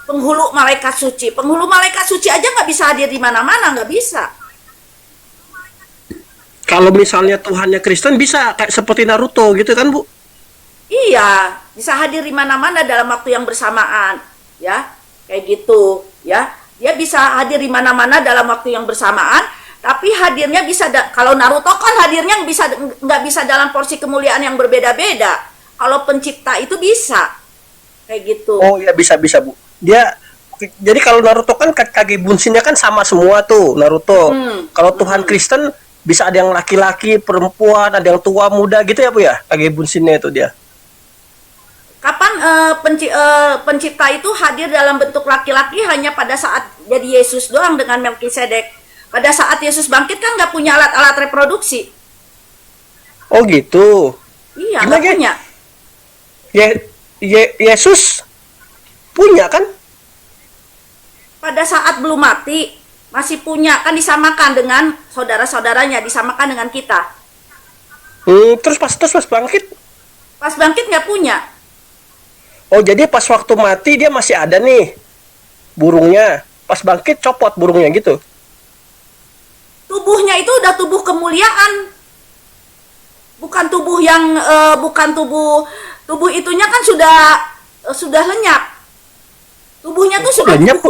penghulu malaikat suci. Penghulu malaikat suci aja nggak bisa hadir di mana-mana, nggak bisa. Kalau misalnya Tuhannya Kristen bisa kayak seperti Naruto gitu kan, Bu? Iya, bisa hadir di mana-mana dalam waktu yang bersamaan, ya, kayak gitu, ya. Dia bisa hadir di mana-mana dalam waktu yang bersamaan, tapi hadirnya bisa kalau Naruto kan hadirnya nggak bisa dalam porsi kemuliaan yang berbeda-beda. Kalau pencipta itu bisa, kayak gitu. Oh ya bisa bisa Bu. Dia jadi kalau Naruto kan kaki bunsinnya kan sama semua tuh Naruto. Kalau Tuhan Kristen bisa ada yang laki-laki, perempuan, ada yang tua, muda gitu ya Bu ya. Kaki bunsinnya itu dia. Kapan pencipta itu hadir dalam bentuk laki-laki hanya pada saat jadi Yesus doang dengan Melkisedek. Pada saat Yesus bangkit kan nggak punya alat-alat reproduksi. Oh gitu. Iya, nggak punya. Yesus punya kan? Pada saat belum mati masih punya, kan disamakan dengan saudara-saudaranya, disamakan dengan kita. Terus pas bangkit? Pas bangkit nggak punya. Oh jadi pas waktu mati dia masih ada nih burungnya. Pas bangkit copot burungnya gitu. Tubuhnya itu udah tubuh kemuliaan. Bukan tubuh yang bukan tubuh itunya kan sudah lenyap. Tubuhnya tuh sudah lenyap,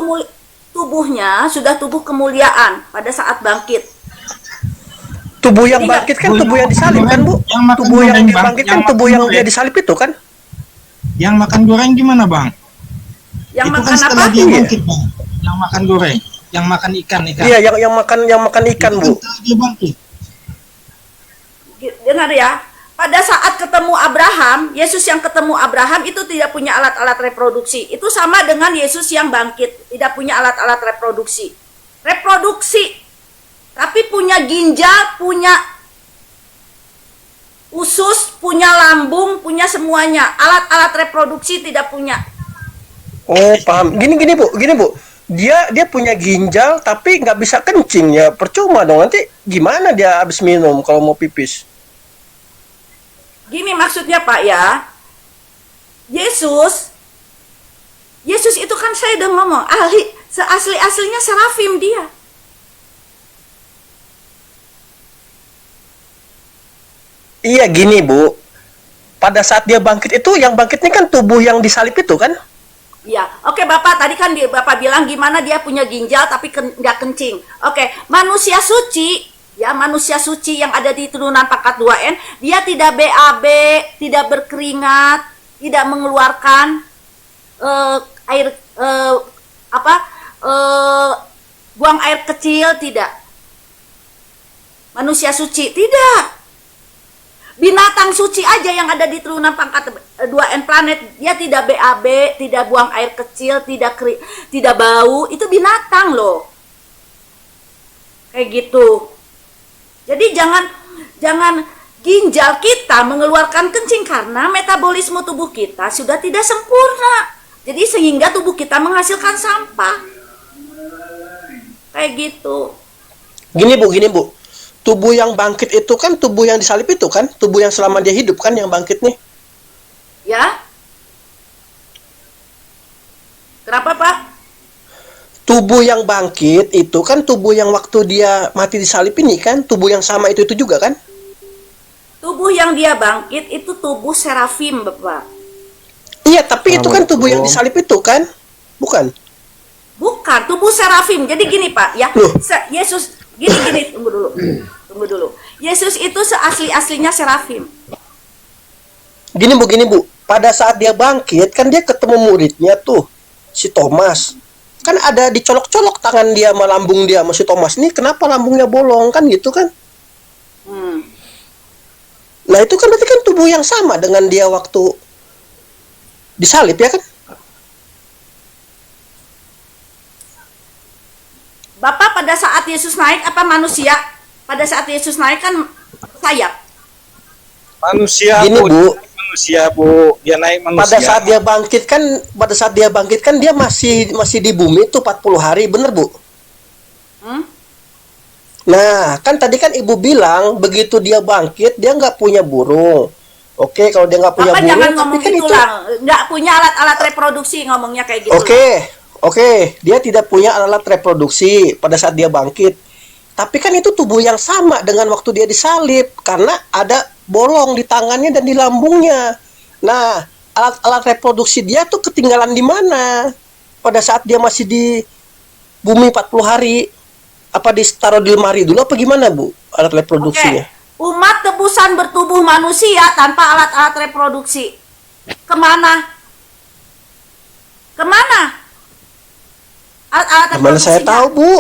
tubuhnya sudah tubuh kemuliaan pada saat bangkit. Tubuh yang bangkit kan tubuh yang disalib kan, Bu? Tubuh yang bangkit kan tubuh yang dia disalib itu kan? Yang makan goreng gimana, Bang? Yang itu makan kan setelah apa? dia bangkit, Bang. Yang makan goreng, yang makan ikan. Iya, yang makan ikan, itu Bu. Setelah dia bangkit. Dengar ya. Pada saat ketemu Abraham, Yesus yang ketemu Abraham itu tidak punya alat-alat reproduksi. Itu sama dengan Yesus yang bangkit, tidak punya alat-alat reproduksi. Tapi punya ginjal, punya usus, punya lambung, punya semuanya. Alat-alat reproduksi tidak punya. Oh, paham. Gini Bu. Dia punya ginjal tapi nggak bisa kencing ya. Percuma dong. Nanti gimana dia habis minum kalau mau pipis? Gini maksudnya Pak ya. Yesus itu kan saya udah ngomong, asli-aslinya serafim dia. Iya gini Bu. Pada saat dia bangkit itu yang bangkitnya kan tubuh yang disalib itu kan? Ya, oke Bapak, tadi kan Bapak bilang gimana dia punya ginjal tapi nggak kencing. Oke, manusia suci yang ada di turunan pangkat 2N, dia tidak BAB, tidak berkeringat, tidak mengeluarkan buang air kecil, tidak. Manusia suci tidak. Binatang suci aja yang ada di turunan pangkat 2N planet, dia tidak BAB, tidak buang air kecil, tidak bau, itu binatang loh. Kayak gitu. Jadi jangan ginjal kita mengeluarkan kencing karena metabolisme tubuh kita sudah tidak sempurna. Jadi sehingga tubuh kita menghasilkan sampah. Kayak gitu. Gini Bu. Tubuh yang bangkit itu kan tubuh yang disalib itu kan? Tubuh yang selama dia hidup kan yang bangkit nih? Ya? Kenapa Pak? Tubuh yang bangkit itu kan tubuh yang waktu dia mati disalib ini kan? Tubuh yang sama itu juga kan? Tubuh yang dia bangkit itu tubuh serafim Bapak. Iya, tapi itu kan tubuh yang disalib itu kan? Bukan? Bukan, tubuh serafim. Jadi gini Pak, ya. Yesus, gini, tunggu dulu. Yesus itu seasli-aslinya serafim. Gini Bu. Pada saat dia bangkit, kan dia ketemu muridnya tuh, si Thomas. Kan ada dicolok-colok tangan dia sama lambung dia sama si Thomas. Nih kenapa lambungnya bolong kan gitu kan? Nah itu kan berarti kan tubuh yang sama dengan dia waktu disalib ya kan? Bapak pada saat Yesus naik apa manusia? Pada saat Yesus naik kan sayap. Manusia. Gini Bu, Manusia Bu, dia naik manusia. Pada saat dia bangkit kan dia masih di bumi tuh 40 hari, bener Bu? Nah, kan tadi kan Ibu bilang begitu dia bangkit dia nggak punya burung. Oke, kalau dia nggak punya Bapak burung, jangan ngomong tapi kan itu lah, nggak punya alat-alat reproduksi ngomongnya kayak gitu. Oke, dia tidak punya alat reproduksi pada saat dia bangkit. Tapi kan itu tubuh yang sama dengan waktu dia disalib karena ada bolong di tangannya dan di lambungnya. Nah, alat-alat reproduksi dia tuh ketinggalan di mana? Pada saat dia masih di bumi 40 hari. Apa ditaruh di lemari dulu apa gimana, Bu? Alat Oke, reproduksinya. umat tebusan bertubuh manusia tanpa alat-alat reproduksi. Kemana? Kemana? Alat-alat Gimana saya reproduksinya? tahu, Bu?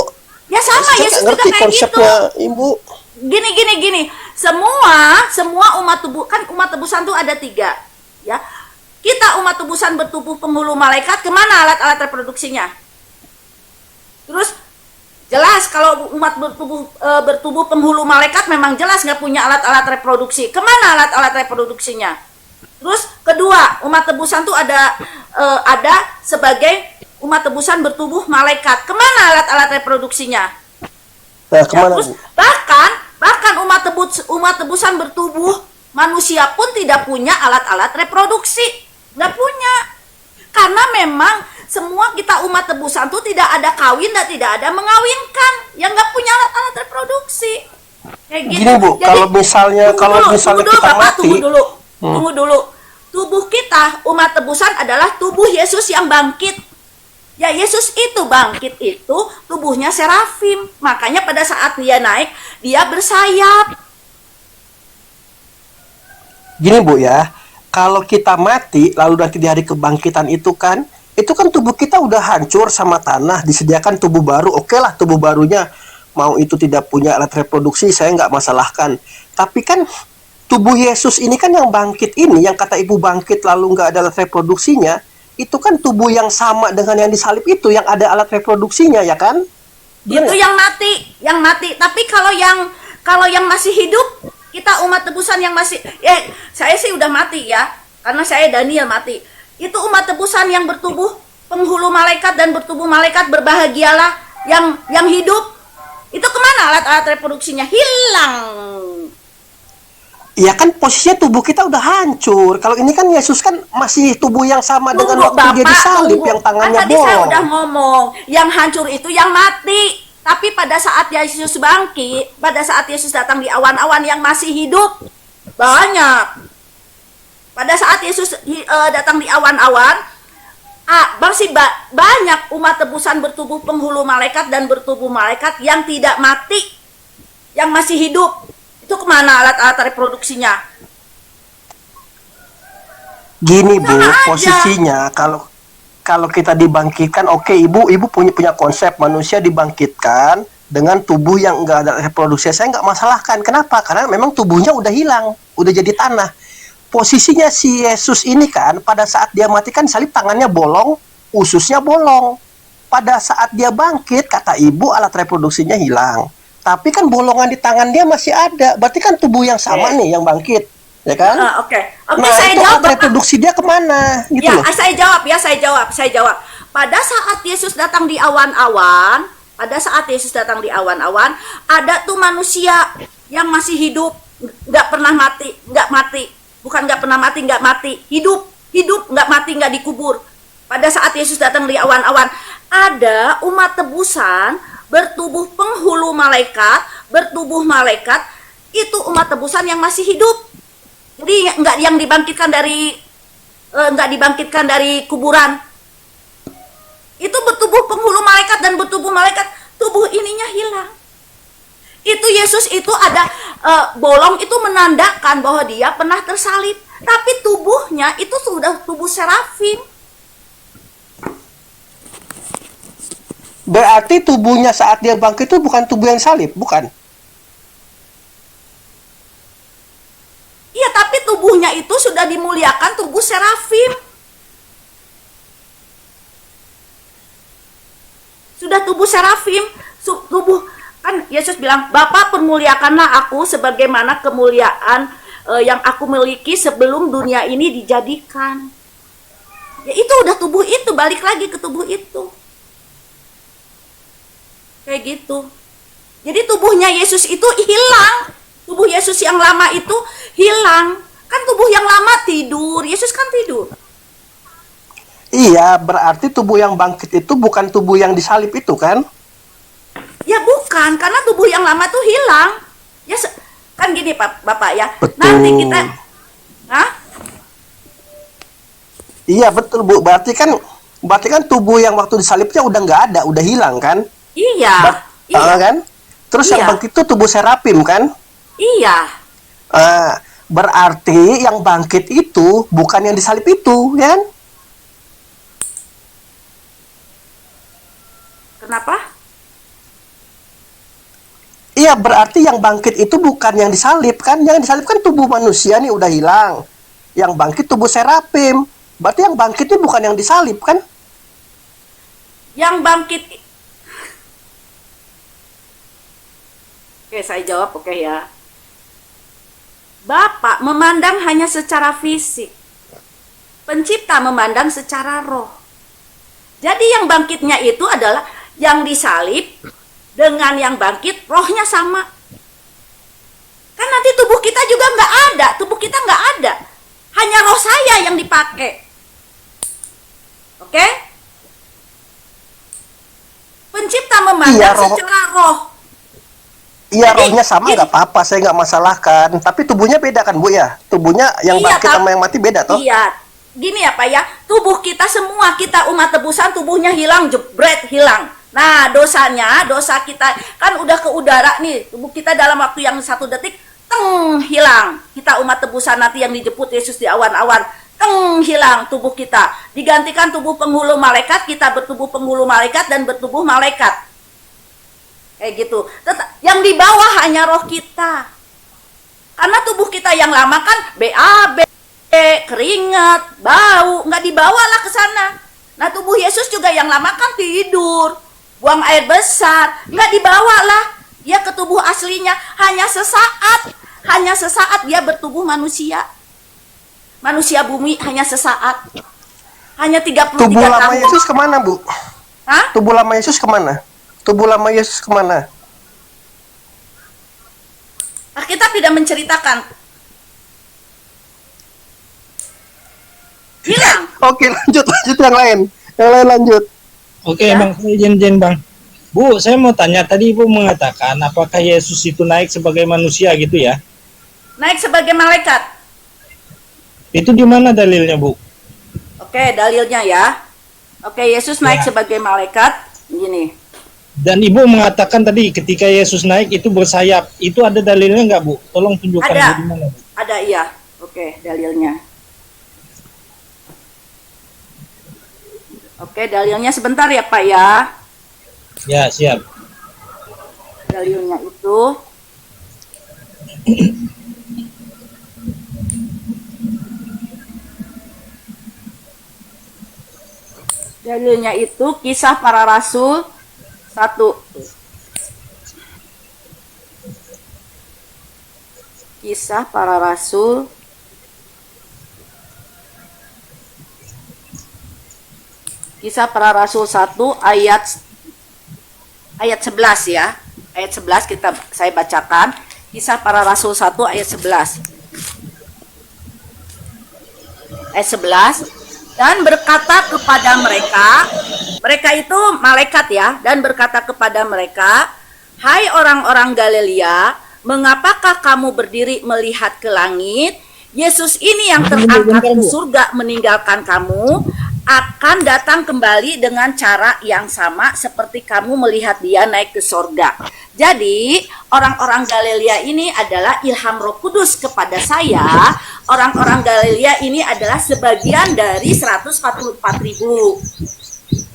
Ya sama, Saya Yesus nggak juga ngerti kayak gitu. konsepnya, Ibu. Gini. Semua umat tubuh, kan umat tebusan tuh ada 3, ya. Kita umat tebusan bertubuh penghulu malaikat, kemana alat-alat reproduksinya? Terus jelas kalau umat bertubuh penghulu malaikat memang jelas nggak punya alat-alat reproduksi. Kemana alat-alat reproduksinya? Terus kedua, umat tebusan tuh ada sebagai umat tebusan bertubuh malaikat. Kemana alat-alat reproduksinya? Nah, Ya, kemana, terus Bu? bahkan umat tebusan bertubuh manusia pun tidak punya alat-alat reproduksi, nggak punya, karena memang semua kita umat tebusan tuh tidak ada kawin dan tidak ada mengawinkan, yang nggak punya alat-alat reproduksi. Kayak gitu. Gini, Bu, Jadi, kalau misalnya tunggu dulu, kita Bapak, mati, tunggu dulu. Tubuh kita umat tebusan adalah tubuh Yesus yang bangkit. Ya, Yesus itu bangkit itu tubuhnya serafim. Makanya pada saat dia naik, dia bersayap. gini Bu ya, kalau kita mati lalu nanti di hari kebangkitan itu kan tubuh kita udah hancur sama tanah, disediakan tubuh baru. Oke lah, tubuh barunya mau itu tidak punya alat reproduksi, saya nggak masalahkan. Tapi kan tubuh Yesus ini kan yang bangkit ini, yang kata Ibu bangkit lalu nggak ada alat reproduksinya, itu kan tubuh yang sama dengan yang disalib itu, yang ada alat reproduksinya, ya kan? Bener Itu nggak? yang mati. Tapi kalau yang masih hidup, kita umat tebusan yang masih, saya sih udah mati ya, karena saya Daniel mati. Itu umat tebusan yang bertubuh penghulu malaikat dan bertubuh malaikat, berbahagialah yang hidup. Itu kemana alat-alat reproduksinya? Hilang. Iya kan posisinya tubuh kita udah hancur. Kalau ini kan Yesus kan masih tubuh yang sama dengan Tunggu, waktu dia Bapak, disalib, tunggu. yang tangannya Kan tadi saya bolong. udah ngomong, yang hancur itu yang mati. Tapi pada saat Yesus bangkit, pada saat Yesus datang di awan-awan, yang masih hidup banyak. Pada saat Yesus datang di awan-awan, masih banyak umat tebusan bertubuh penghulu malaikat dan bertubuh malaikat yang tidak mati, yang masih hidup. Itu kemana alat-alat reproduksinya? Gini Bu, Sama aja. posisinya kalau kita dibangkitkan, oke, ibu punya konsep manusia dibangkitkan dengan tubuh yang enggak ada reproduksi. Saya nggak masalahkan. Kenapa? Karena memang tubuhnya udah hilang, udah jadi tanah. Posisinya si Yesus ini kan pada saat dia mati kan salib, tangannya bolong, ususnya bolong. Pada saat dia bangkit, kata ibu, alat reproduksinya hilang. Tapi kan bolongan di tangan dia masih ada. Berarti kan tubuh yang sama nih yang bangkit, ya kan? Oke, Nah, saya itu jawab, alat Bapak. reproduksi dia kemana? Gitu Ya, loh. saya jawab. Pada saat Yesus datang di awan-awan, ada tuh manusia yang masih hidup, nggak pernah mati, hidup, nggak mati, nggak dikubur. Pada saat Yesus datang di awan-awan, ada umat tebusan bertubuh penghulu malaikat, bertubuh malaikat, itu umat tebusan yang masih hidup. Jadi nggak yang dibangkitkan dari kuburan. Itu bertubuh penghulu malaikat dan bertubuh malaikat, tubuh ininya hilang. Itu Yesus itu ada bolong, itu menandakan bahwa dia pernah tersalib. Tapi tubuhnya itu sudah tubuh serafim. Berarti tubuhnya saat dia bangkit itu bukan tubuh yang salib, bukan? Iya, tapi tubuhnya itu sudah dimuliakan, tubuh serafim. Sudah tubuh serafim, tubuh, kan Yesus bilang, Bapa permuliakanlah aku sebagaimana kemuliaan yang aku miliki sebelum dunia ini dijadikan. Ya itu udah tubuh itu, balik lagi ke tubuh itu. Kayak gitu. Jadi tubuhnya Yesus itu hilang. Tubuh Yesus yang lama itu hilang. Kan tubuh yang lama tidur, Yesus kan tidur. Iya, berarti tubuh yang bangkit itu bukan tubuh yang disalib itu kan? Ya bukan, karena tubuh yang lama tuh hilang. Ya kan gini Pak, Bapak ya. Betul. Nanti kita Hah? Iya betul Bu, berarti kan tubuh yang waktu disalibnya udah nggak ada, udah hilang kan? Iya. Iya. Kan? Terus yang Iya. bangkit itu tubuh serapim kan? Iya. Berarti yang bangkit itu bukan yang disalib itu, kan? Kenapa? Iya, berarti yang bangkit itu bukan yang disalib kan? Yang disalib kan tubuh manusia nih udah hilang. Yang bangkit tubuh serapim. Berarti yang bangkit ini bukan yang disalib kan? Yang bangkit. Oke, saya jawab oke ya. Bapak memandang hanya secara fisik. Pencipta memandang secara roh. Jadi yang bangkitnya itu adalah yang disalib dengan yang bangkit, rohnya sama. Kan nanti tubuh kita juga nggak ada, tubuh kita nggak ada. Hanya roh saya yang dipakai. Oke? Pencipta memandang secara roh. Iya, Jadi, rohnya sama nggak apa-apa, saya nggak masalahkan. Tapi tubuhnya beda kan Bu ya? Tubuhnya yang Iya, bangkit sama yang mati beda toh? Iya, gini ya Pak ya, tubuh kita semua, kita umat tebusan, tubuhnya hilang, jebret, hilang. Nah, dosa kita, kan udah ke udara nih, tubuh kita dalam waktu yang 1 detik, teng, hilang. Kita umat tebusan nanti yang dijemput Yesus di awan-awan, teng, hilang tubuh kita. Digantikan tubuh penghulu malaikat, kita bertubuh penghulu malaikat dan bertubuh malaikat. Kayak gitu. Yang di bawah hanya roh kita. Karena tubuh kita yang lama kan BAB, keringat, bau, nggak dibawalah ke sana. Nah tubuh Yesus juga yang lama kan tidur, buang air besar, nggak dibawalah dia ke tubuh aslinya. Hanya sesaat dia bertubuh manusia. Manusia bumi hanya sesaat. Hanya 33 tahun. Tubuh lama Yesus kemana Bu? Hah? Tubuh lama Yesus kemana? Tubuh lama Yesus kemana? Alkitab tidak menceritakan. Hilang. Oke, lanjut yang lain. Yang lain lanjut. Oke, Ya. Bang, saya izin Bang. Bu, saya mau tanya, tadi Ibu mengatakan apakah Yesus itu naik sebagai manusia gitu ya? Naik sebagai malaikat. Itu di mana dalilnya, Bu? Oke, dalilnya ya. Oke, Yesus naik sebagai malaikat. Gini. Dan Ibu mengatakan tadi ketika Yesus naik itu bersayap. Itu ada dalilnya nggak, Bu? Tolong tunjukkan Ada. di mana, Bu. Ada iya. Oke, dalilnya. Oke, dalilnya sebentar ya, Pak ya. Ya, siap. Dalilnya itu Kisah Para Rasul 1. Kisah Para Rasul Kisah Para Rasul 1 ayat 11 ya. Ayat 11 saya bacakan. Kisah Para Rasul 1 ayat 11. Ayat 11. Dan berkata kepada mereka itu malaikat ya, dan berkata kepada mereka, "Hai orang-orang Galilea, mengapakah kamu berdiri melihat ke langit? Yesus ini yang terangkat ke surga meninggalkan kamu, akan datang kembali dengan cara yang sama seperti kamu melihat dia naik ke surga." Jadi orang-orang Galilea ini adalah ilham Roh Kudus kepada saya. Orang-orang Galilea ini adalah sebagian dari 144.000.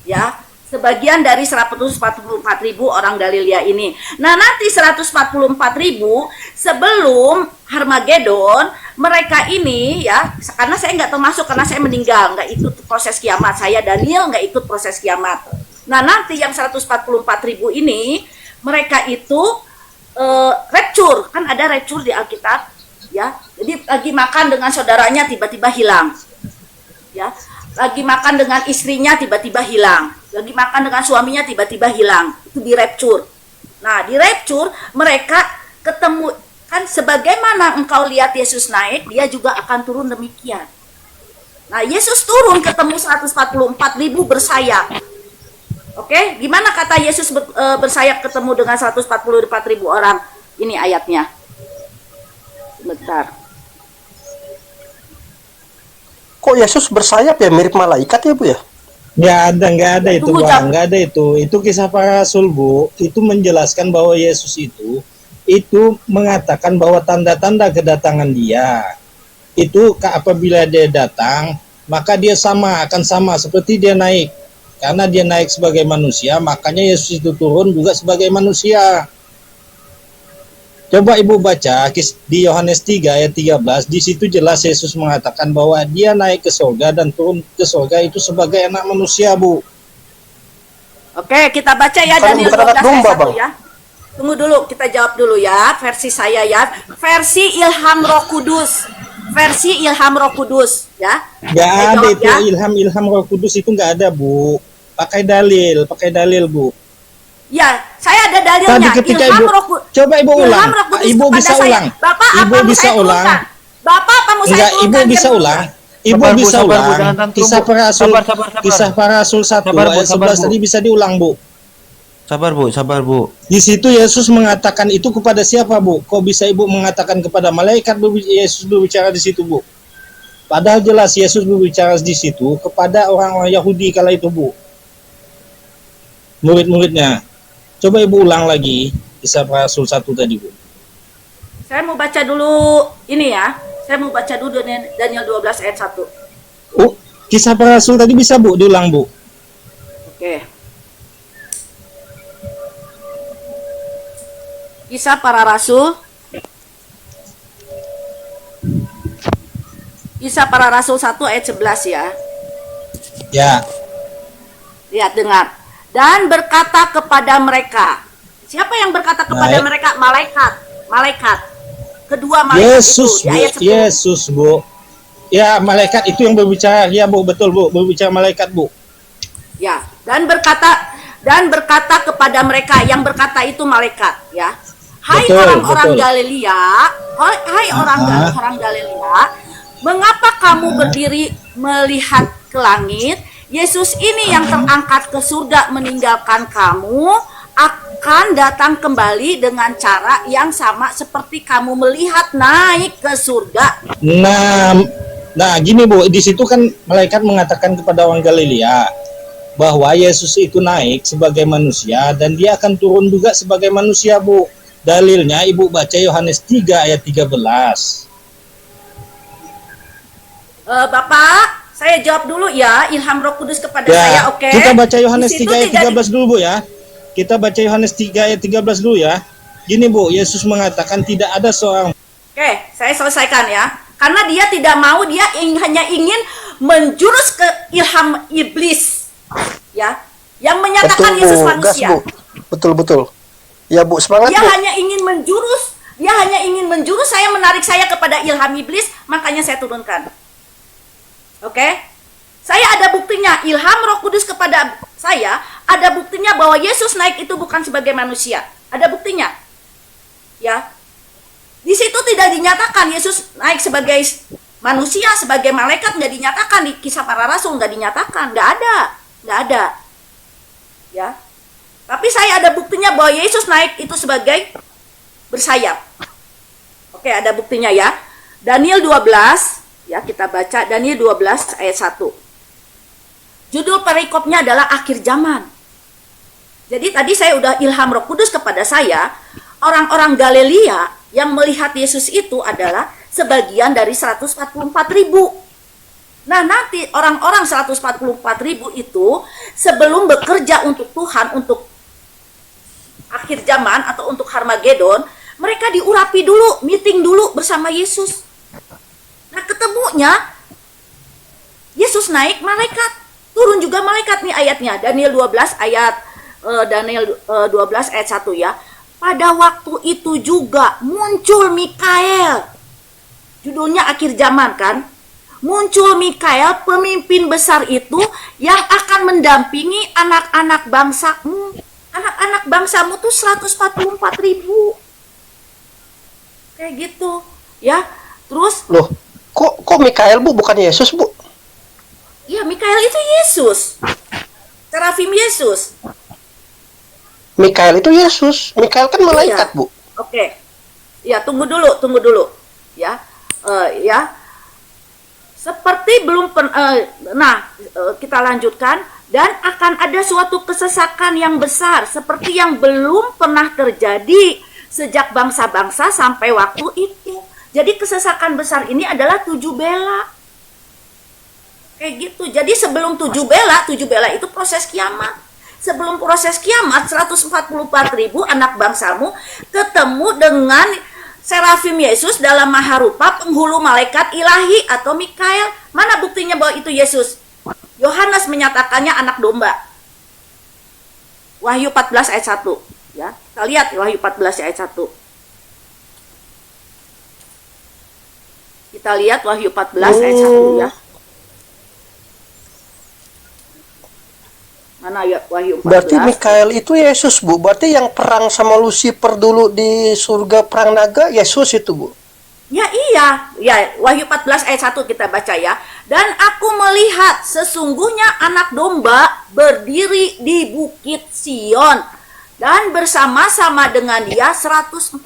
Ya, sebagian dari 144.000 orang Galilea ini. Nah, nanti 144.000 sebelum Harmagedon, mereka ini ya, karena saya nggak termasuk karena saya meninggal, nggak ikut proses kiamat. Saya Daniel nggak ikut proses kiamat. Nah, nanti yang 144.000 ini mereka itu rapture, kan ada rapture di Alkitab, ya. Jadi lagi makan dengan saudaranya tiba-tiba hilang, ya. Lagi makan dengan istrinya tiba-tiba hilang, lagi makan dengan suaminya tiba-tiba hilang. Itu di rapture. Nah, di rapture mereka ketemu, kan sebagaimana engkau lihat Yesus naik, dia juga akan turun demikian. Nah, Yesus turun ketemu 144.000 bersayap. Oke, gimana kata Yesus bersayap ketemu dengan 144.000 orang? Ini ayatnya. Sebentar. Kok Yesus bersayap ya, mirip malaikat ya Bu ya? Nggak ada itu Tunggu, Bang, nggak ada itu. Itu kisah para rasul Bu, itu menjelaskan bahwa Yesus itu mengatakan bahwa tanda-tanda kedatangan dia itu apabila dia datang, maka dia akan sama seperti dia naik. Karena dia naik sebagai manusia, makanya Yesus itu turun juga sebagai manusia. Coba Ibu baca di Yohanes 3 ayat 13, di situ jelas Yesus mengatakan bahwa dia naik ke surga dan turun ke surga itu sebagai anak manusia, Bu. Oke, kita baca ya Bukan Daniel anak 12 domba, ayat 1 Bang. ya. Tunggu dulu, kita jawab dulu ya, versi saya ya. Versi Ilham Roh Kudus. Versi Ilham Roh Kudus ya. Nggak Saya ada jawab itu ya. ilham Roh Kudus itu nggak ada, Bu. Pakai dalil, Bu. Ya, saya ada Tadi dalilnya. ketika Ilham Ibu Roh Kudus. coba Ibu ulang. Ilham Roh Kudus Ibu kepada bisa saya. ulang. Bapak, Ibu apa mau bisa saya ulang. turunkan? Bapak, apa mau saya Enggak, Ibu turunkan? bisa Jangan ulang. lupa. Ibu Sabar, Bu, bisa sabar, Bu, ulang. jangan tantrum, Kisah Bu. para rasul, Sabar. kisah para rasul 1 Sabar, Bu, ayat sabar, 11 Bu. tadi bisa diulang, Bu. Sabar Bu. Di situ Yesus mengatakan itu kepada siapa, Bu? Kok bisa Ibu mengatakan kepada malaikat Yesus berbicara di situ, Bu? Padahal jelas Yesus berbicara di situ kepada orang-orang Yahudi kala itu, Bu. Murid-muridnya. Coba Ibu ulang lagi kisah para rasul 1 tadi, Bu. Saya mau baca dulu ini ya. Saya mau baca dulu Daniel 12 ayat 1. Oh, kisah para rasul tadi bisa, Bu, diulang, Bu. Oke. Kisah para Rasul. Kisah para Rasul 1 ayat 11 ya. Ya. Lihat, dengar. Dan berkata kepada mereka. Siapa yang berkata kepada Baik. mereka? Malaikat. Kedua malaikat Yesus, itu di Bu. ayat 10. Yesus, Bu. Ya, malaikat itu yang berbicara. Ya, Bu, betul, Bu. Berbicara malaikat, Bu. Ya, dan berkata kepada mereka, yang berkata itu malaikat, ya. Hai Betul, orang-orang betul. Galilea, hai orang Galilea, mengapa kamu berdiri melihat ke langit? Yesus ini yang terangkat ke surga meninggalkan kamu akan datang kembali dengan cara yang sama seperti kamu melihat naik ke surga. Nah, gini, Bu, di situ kan malaikat mengatakan kepada orang Galilea bahwa Yesus itu naik sebagai manusia dan dia akan turun juga sebagai manusia, Bu. Dalilnya Ibu baca Yohanes 3 ayat 13. Bapak, saya jawab dulu ya, Ilham Roh Kudus kepada Ya, saya, oke? kita baca Yohanes Di situ 3 ayat tidak 13 dulu, Bu ya. Kita baca Yohanes 3 ayat 13 dulu ya. Gini, Bu, Yesus mengatakan tidak ada seorang. Oke, saya selesaikan ya. Karena dia tidak mau, dia hanya ingin menjurus ke ilham iblis, ya, yang menyatakan Betul Yesus Bu, gas manusia. Bu. Betul. Ya Bu, semangat Dia Bu. hanya ingin menjurus, saya menarik saya kepada ilham iblis, makanya saya turunkan. Oke? Saya ada buktinya, ilham Roh Kudus kepada saya, ada buktinya bahwa Yesus naik itu bukan sebagai manusia. Ada buktinya. Ya. Di situ tidak dinyatakan Yesus naik sebagai manusia, sebagai malaikat, nggak dinyatakan. Di kisah para rasul nggak dinyatakan, nggak ada. Ya. Tapi saya ada buktinya bahwa Yesus naik itu sebagai bersayap. Oke, ada buktinya ya. Daniel 12, ya kita baca Daniel 12 ayat 1. Judul perikopnya adalah akhir zaman. Jadi tadi saya udah ilham Roh Kudus kepada saya, orang-orang Galilea yang melihat Yesus itu adalah sebagian dari 144.000. Nah, nanti orang-orang 144.000 itu sebelum bekerja untuk Tuhan, untuk akhir zaman atau untuk Harmagedon, mereka diurapi dulu, meeting dulu bersama Yesus. Nah, ketemunya Yesus naik, malaikat turun juga, malaikat nih ayatnya. Daniel 12 ayat 12 ayat 1 ya. Pada waktu itu juga muncul Mikael. Judulnya akhir zaman kan? Muncul Mikael, pemimpin besar itu yang akan mendampingi anak-anak bangsamu. Anak-anak bangsamu tuh 144.000. Kayak gitu, ya. Terus Loh, kok Mikael Bu, bukan Yesus Bu? Iya, Mikael itu Yesus. Serafim Yesus. Mikael itu Yesus. Mikael kan malaikat, Iya. Bu. Oke. Ya, tunggu dulu. Ya. Ya. Seperti belum kita lanjutkan, dan akan ada suatu kesesakan yang besar seperti yang belum pernah terjadi sejak bangsa-bangsa sampai waktu itu. Jadi kesesakan besar ini adalah 7 bela. Kayak gitu. Jadi sebelum 7 bela itu proses kiamat. Sebelum proses kiamat, 144.000 anak bangsamu ketemu dengan Serafim Yesus dalam maharupa penghulu malaikat ilahi atau Mikael. Mana buktinya bahwa itu Yesus? Yohanes menyatakannya anak domba. Wahyu 14 ayat 1. Ya, kita lihat Wahyu 14 ayat 1. Kita lihat Wahyu 14 ayat 1 ya. Mana ya Wahyu 14? Berarti Mikael itu Yesus, Bu. Berarti yang perang sama Lucifer dulu di surga perang naga, Yesus itu, Bu. Ya iya, ya Wahyu 14 ayat 1 kita baca ya. Dan aku melihat sesungguhnya anak domba berdiri di bukit Sion dan bersama-sama dengan dia 144.000.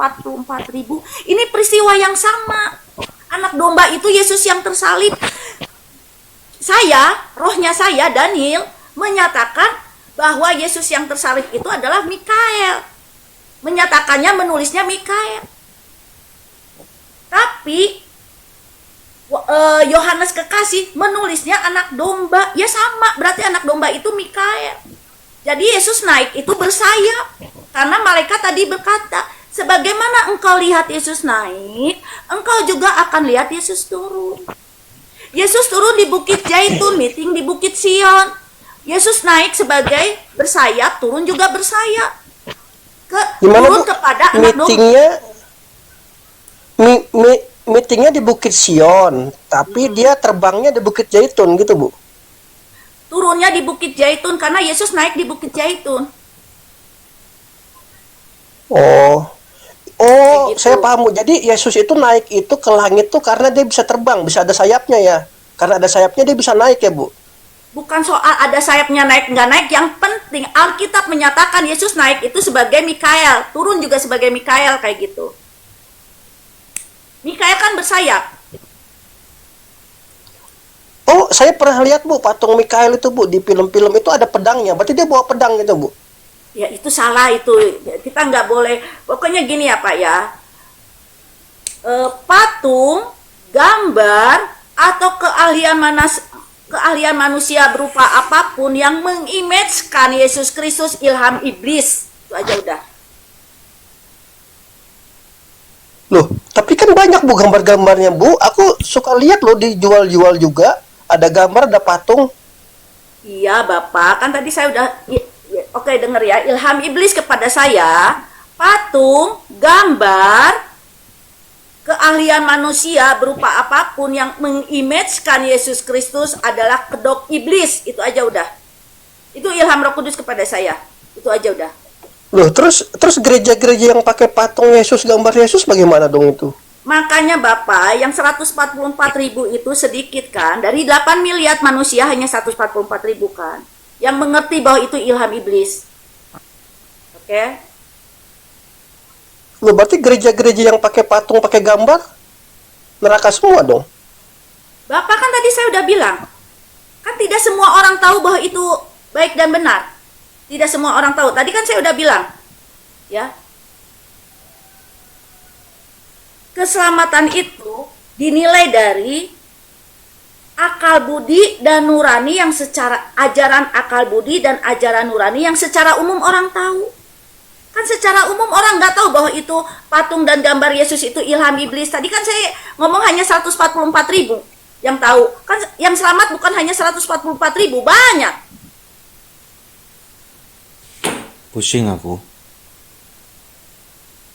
Ini peristiwa yang sama. Anak domba itu Yesus yang tersalib. Rohnya saya Daniel menyatakan bahwa Yesus yang tersalib itu adalah Mikael. Menyatakannya, menulisnya Mikael. Tapi Yohanes Kekasih menulisnya anak domba. Ya sama, berarti anak domba itu Mikael. Jadi Yesus naik itu bersayap. Karena malaikat tadi berkata, sebagaimana engkau lihat Yesus naik, engkau juga akan lihat Yesus turun. Yesus turun di Bukit Zaitun, meeting di Bukit Sion. Yesus naik sebagai bersayap, turun juga bersayap. Turun kepada anak domba. Meetingnya di Bukit Sion, tapi dia terbangnya di Bukit Zaitun gitu, Bu. Turunnya di Bukit Zaitun karena Yesus naik di Bukit Zaitun. Oh, Gitu. saya paham, Bu. Jadi Yesus itu naik itu ke langit tuh karena dia bisa terbang, bisa ada sayapnya ya. Karena ada sayapnya dia bisa naik ya, Bu. Bukan soal ada sayapnya naik nggak naik, yang penting Alkitab menyatakan Yesus naik itu sebagai Mikael, turun juga sebagai Mikael kayak gitu. Mikael kan bersayap. Oh, saya pernah lihat, Bu, patung Mikael itu, Bu, di film-film itu ada pedangnya. Berarti dia bawa pedang gitu, Bu. Ya itu salah itu. Kita nggak boleh. Pokoknya gini ya Pak ya. Patung, gambar atau keahlian manusia berupa apapun yang mengimagekan Yesus Kristus ilham iblis. Itu aja udah. Loh, tapi kan banyak, Bu, gambar-gambarnya, Bu. Aku suka lihat loh dijual-jual juga. Ada gambar, ada patung. Iya Bapak, kan tadi saya udah oke denger ya, ilham iblis kepada saya, patung, gambar, keahlian manusia berupa apapun yang mengimagekan Yesus Kristus adalah kedok iblis. Itu aja udah. Itu ilham Roh Kudus kepada saya. Itu aja udah. Loh, terus gereja-gereja yang pakai patung Yesus, gambar Yesus bagaimana dong itu? Makanya Bapak, yang 144.000 itu sedikit kan? Dari 8 miliar manusia hanya 144.000 kan? Yang mengerti bahwa itu ilham iblis. Oke? Loh, berarti gereja-gereja yang pakai patung, pakai gambar neraka semua dong? Bapak kan tadi saya udah bilang, kan tidak semua orang tahu bahwa itu baik dan benar. Tidak semua orang tahu. Tadi kan saya udah bilang, ya. Keselamatan itu dinilai dari akal budi dan nurani yang secara ajaran akal budi dan ajaran nurani yang secara umum orang tahu. Kan secara umum orang nggak tahu bahwa itu patung dan gambar Yesus itu ilham iblis. Tadi kan saya ngomong hanya 144.000 yang tahu. Kan yang selamat bukan hanya 144.000, banyak. Pusing aku.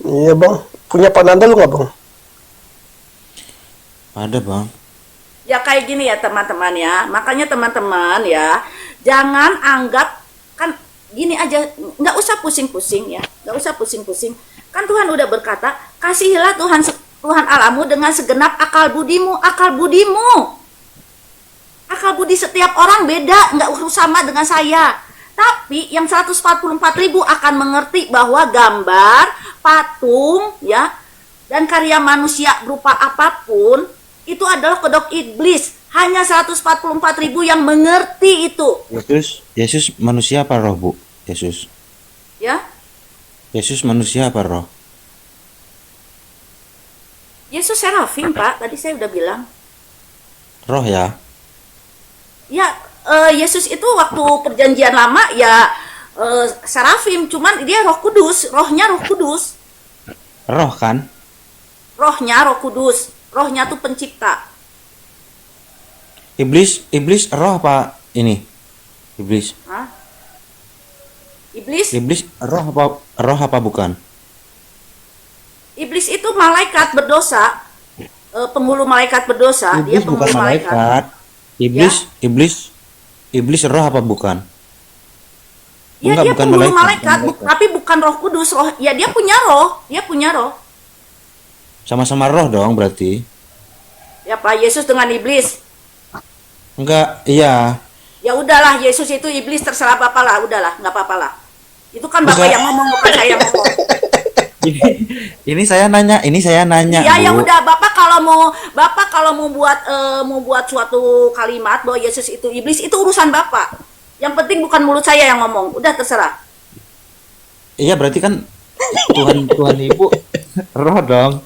Iya, Bang. Punya pananda lu nggak, Bang? Ada, Bang. Ya kayak gini ya teman-teman ya. Makanya teman-teman ya, jangan anggap kan gini aja, nggak usah pusing-pusing ya. Nggak usah pusing-pusing. Kan Tuhan udah berkata, kasihilah Tuhan Allahmu dengan segenap akal budimu. Akal Akal budi setiap orang beda, nggak harus sama dengan saya. Tapi yang 144.000 akan mengerti bahwa gambar, patung, ya, dan karya manusia berupa apapun itu adalah kodok iblis. Hanya 144.000 yang mengerti itu. Yesus manusia apa roh, Bu? Yesus. Ya, Yesus manusia apa roh? Yesus serafim, Pak. Tadi saya udah bilang. Roh ya. Ya, Yesus itu waktu perjanjian lama ya serafim, cuman dia Roh Kudus, rohnya Roh Kudus. Roh kan? Rohnya Roh Kudus. Rohnya tuh pencipta. Iblis roh apa ini? Iblis. Hah? Iblis? Iblis roh apa bukan? Iblis itu malaikat berdosa, penghulu malaikat berdosa. Dia Iblis bukan penghulu malaikat. Iblis roh apa bukan? Ya, Enggak, dia bukan penghulu malaikat, malaikat, tapi bukan Roh Kudus. Roh, ya dia punya roh. Sama-sama roh dong berarti. Ya Pak, Yesus dengan iblis. Enggak, iya. Ya udahlah, Yesus itu iblis, terserah Bapak lah, udahlah, nggak apa-apa lah. Itu kan Bapak Enggak. yang ngomong, bukan saya yang ngomong. Ini saya nanya. Ya, ya Bu. udah, Bapak kalau mau buat suatu kalimat bahwa Yesus itu iblis, itu urusan Bapak. Yang penting bukan mulut saya yang ngomong. Udah terserah. Iya, berarti kan Tuhan Ibu roh dong.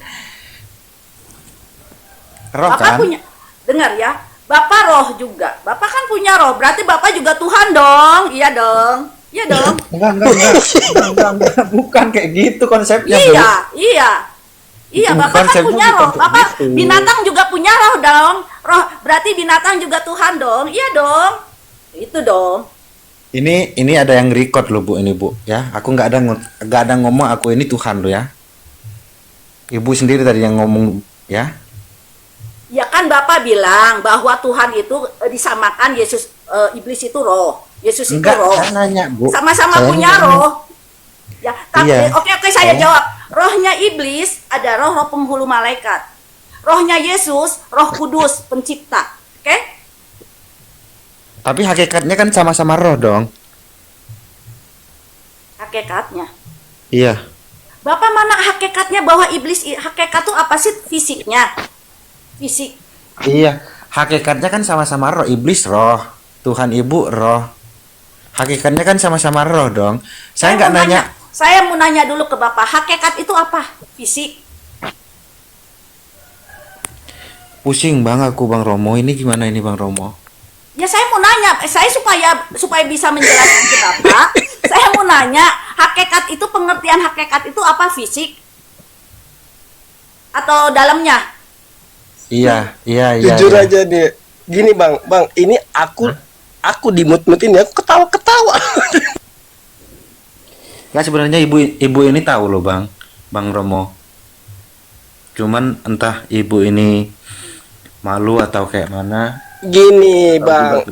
Roh Bapak kan? punya, dengar ya, Bapak roh juga. Bapak kan punya roh, berarti Bapak juga Tuhan dong. Iya dong. Iya dong. Enggak. Bukan kayak gitu konsepnya. Bu. Iya, Bukan, Bapak kan saya punya bukan roh. kayak Bapak gitu. binatang juga punya roh dong. Roh berarti binatang juga Tuhan dong. Iya dong. Itu dong. Ini ada yang record loh, Bu, ini, Bu, ya. Aku nggak ada ngomong aku ini Tuhan lo ya. Ibu sendiri tadi yang ngomong ya. Ya kan Bapak bilang bahwa Tuhan itu disamakan Yesus, iblis itu roh. Yesus itu Enggak, roh. saya nanya, Bu. Sama-sama Saya punya nanya. roh. Ya, tapi Iya. oke saya jawab. Rohnya iblis ada roh penghulu malaikat. Rohnya Yesus, Roh Kudus, pencipta. Oke? Tapi hakikatnya kan sama-sama roh dong. Hakikatnya. Iya. Bapak mana hakikatnya bahwa iblis hakikat itu apa sih fisiknya? Fisik. Iya. Hakikatnya kan sama-sama roh. Iblis roh. Tuhan Ibu roh. Hakikatnya kan sama-sama roh dong. Saya nggak mau nanya. Saya mau nanya dulu ke Bapak, hakikat itu apa? Fisik. Pusing bang aku Bang Romo. Ini gimana ini Bang Romo? Ya saya mau nanya, saya supaya bisa menjelaskan ke Bapak, saya mau nanya, hakikat itu pengertian hakikat itu apa, fisik atau dalamnya? Iya. Jujur iya. aja deh. Gini bang, ini aku dimut-mutin ya, aku ketawa-ketawa. Ya sebenarnya ibu ini tahu loh Bang Romo. Cuman entah ibu ini malu atau kayak mana. Gini bang,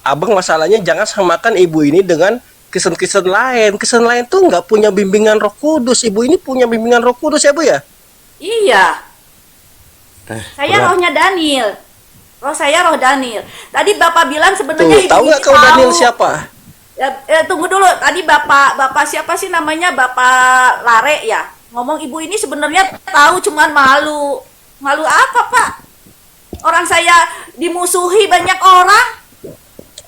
abang masalahnya jangan samakan ibu ini dengan Kristen lain. Kristen lain tuh nggak punya bimbingan Roh Kudus. Ibu ini punya bimbingan Roh Kudus ya bu ya? Iya, saya berat. rohnya Daniel. Roh saya roh Daniel. Tadi Bapak bilang sebenarnya Tuh, ibu tahu ini nggak kau Daniel siapa? Ya, tunggu dulu. Tadi Bapak siapa sih namanya? Bapak Lare ya. Ngomong ibu ini sebenarnya tahu, cuman malu. Malu apa, Pak? Orang saya dimusuhi banyak orang.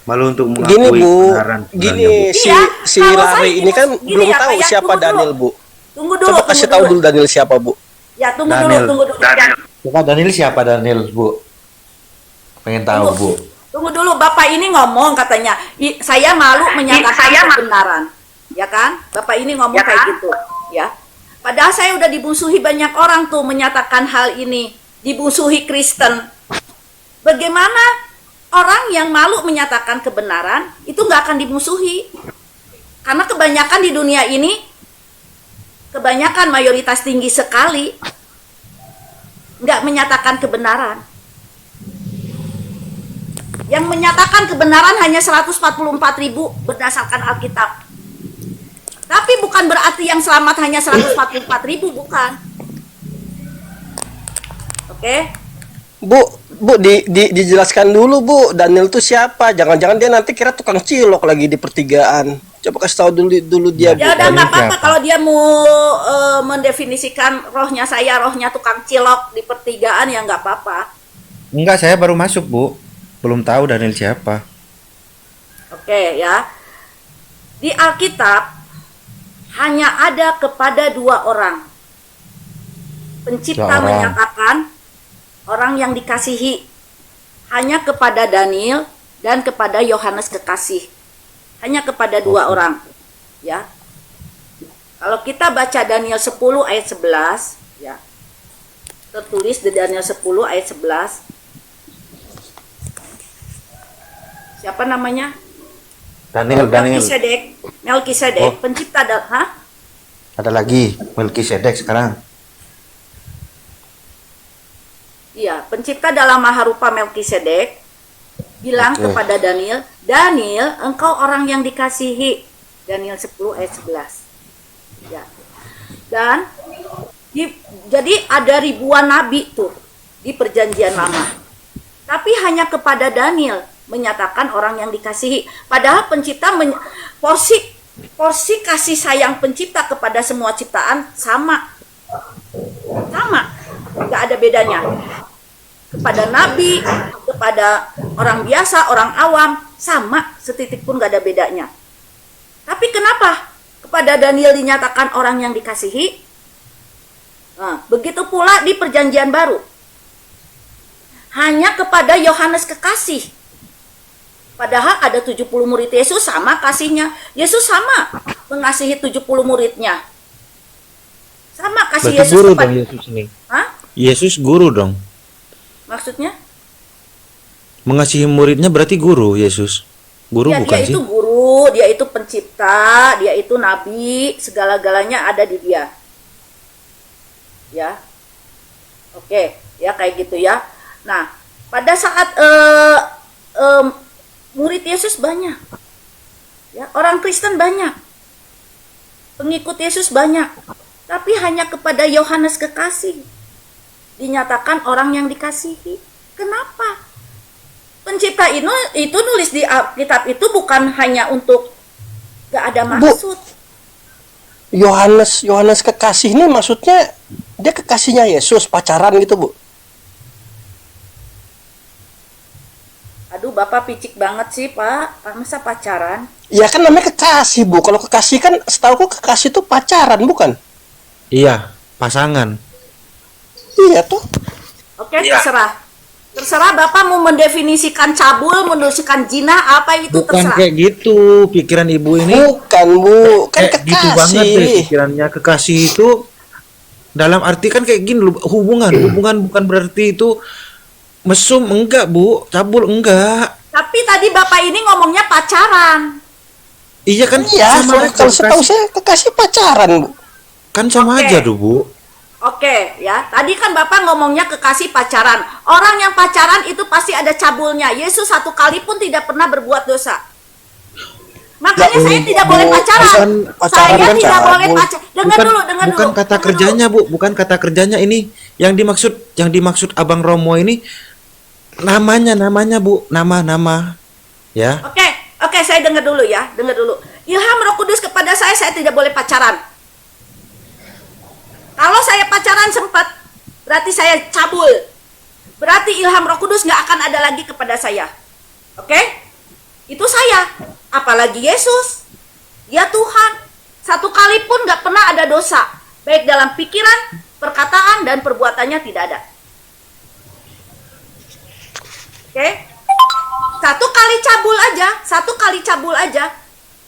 Malu untuk mengakui Gini bu, kebenaran sebenarnya, gini Bu. si Iya, si kalau Lari saya ini kan gini belum ya, tahu kayak siapa tunggu dulu. Daniel bu. Tunggu dulu. Coba kasih tahu dulu Daniel siapa bu. Ya, tunggu Daniel. dulu. Ya, Coba Daniel siapa Daniel, Bu? Pengen tahu, Bu. tunggu dulu. Bapak ini ngomong katanya, saya malu menyatakan kebenaran. Ya kan? Bapak ini ngomong kayak gitu, ya. Padahal saya udah dimusuhi banyak orang tuh menyatakan hal ini. Dimusuhi Kristen. Bagaimana orang yang malu menyatakan kebenaran itu nggak akan dimusuhi? Karena kebanyakan di dunia ini, kebanyakan mayoritas tinggi sekali nggak menyatakan kebenaran. Yang menyatakan kebenaran hanya 144.000 berdasarkan Alkitab. Tapi bukan berarti yang selamat hanya 144.000, bukan. Oke? Bu, Bu, dijelaskan dulu, Bu. Daniel tuh siapa? Jangan-jangan dia nanti kira tukang cilok lagi di pertigaan. Coba kasih tahu dulu dia, Bu. Ya udah Daniel nggak apa-apa siapa? kalau dia mau mendefinisikan rohnya saya, rohnya tukang cilok di pertigaan ya nggak apa-apa. Enggak, saya baru masuk, Bu. Belum tahu Daniel siapa. Oke ya. Di Alkitab hanya ada kepada dua orang. Pencipta Dua orang. menyatakan orang yang dikasihi hanya kepada Daniel dan kepada Yohanes kekasih. Hanya kepada dua orang. Ya. Kalau kita baca Daniel 10 ayat 11, ya. Tertulis di Daniel 10 ayat 11. Siapa namanya? Daniel. Melkisedek, Oh. pencipta hah? Ada lagi Melkisedek sekarang. Iya, pencipta dalam maharupa Melkisedek bilang Oke. kepada Daniel, Daniel, engkau orang yang dikasihi. Daniel 10 ayat 11. Ya. Dan jadi ada ribuan nabi tuh di perjanjian lama. Tapi hanya kepada Daniel menyatakan orang yang dikasihi. Padahal pencipta porsi kasih sayang pencipta kepada semua ciptaan sama. Sama. Nggak ada bedanya. Kepada nabi, kepada orang biasa, orang awam, sama, setitik pun gak ada bedanya. Tapi kenapa kepada Daniel dinyatakan orang yang dikasihi? Nah, begitu pula di perjanjian baru. Hanya kepada Yohanes kekasih. Padahal ada 70 murid Yesus sama kasihnya. Yesus sama mengasihi 70 muridnya. Sama kasih Berarti Yesus guru kepada... dong Yesus ini. Hah? Yesus guru dong. Maksudnya? Mengasihi muridnya berarti guru Yesus. Guru Ya, bukan dia sih? itu guru, dia itu pencipta, dia itu nabi, segala-galanya ada di dia. Ya. Oke, ya kayak gitu ya. Nah, pada saat murid Yesus banyak. Ya, orang Kristen banyak. Pengikut Yesus banyak. Tapi hanya kepada Yohanes kekasih dinyatakan orang yang dikasihi. Kenapa? Pencipta itu nulis di Alkitab itu bukan hanya untuk gak ada maksud. Yohanes kekasih ini maksudnya dia kekasihnya Yesus, pacaran gitu, Bu. Aduh, Bapak picik banget sih, Pak. Masa pacaran? Ya kan namanya kekasih, Bu. Kalau kekasih kan setahuku kekasih itu pacaran, bukan? Iya, pasangan. Iya tuh. Oke, terserah. Terserah Bapak mau mendefinisikan cabul, mendefinisikan zina, apa itu Bukan terserah. kayak gitu pikiran ibu ini. Bukan, Bu. Kan Kayak gitu banget deh kekasih. pikirannya. Kekasih itu dalam arti kan kayak gini loh, hubungan bukan berarti itu mesum, enggak Bu, cabul enggak. Tapi tadi Bapak ini ngomongnya pacaran. Iya kan Iya, sama aja, kalau setahu saya kekasih pacaran, Bu. kan sama Oke. aja tuh Bu. Oke, ya. Tadi kan Bapak ngomongnya kekasih pacaran. Orang yang pacaran itu pasti ada cabulnya. Yesus satu kali pun tidak pernah berbuat dosa. Makanya Ya, saya tidak boleh Bu, pacaran. pacaran Saya kan tidak cabul. boleh pacaran. Dengar bukan, dulu, dengar bukan dulu. kata dengar kerjanya Bu, bukan kata kerjanya ini yang dimaksud Abang Romo ini namanya Bu, nama ya. Oke, saya dengar dulu ya, dengar dulu. Ilham Roh Kudus kepada saya tidak boleh pacaran. Kalau saya pacaran sempat, berarti saya cabul. Berarti ilham Roh Kudus nggak akan ada lagi kepada saya. Oke? Itu saya. Apalagi Yesus. Ya Tuhan. Satu kali pun nggak pernah ada dosa. Baik dalam pikiran, perkataan, dan perbuatannya tidak ada. Oke? Satu kali cabul aja,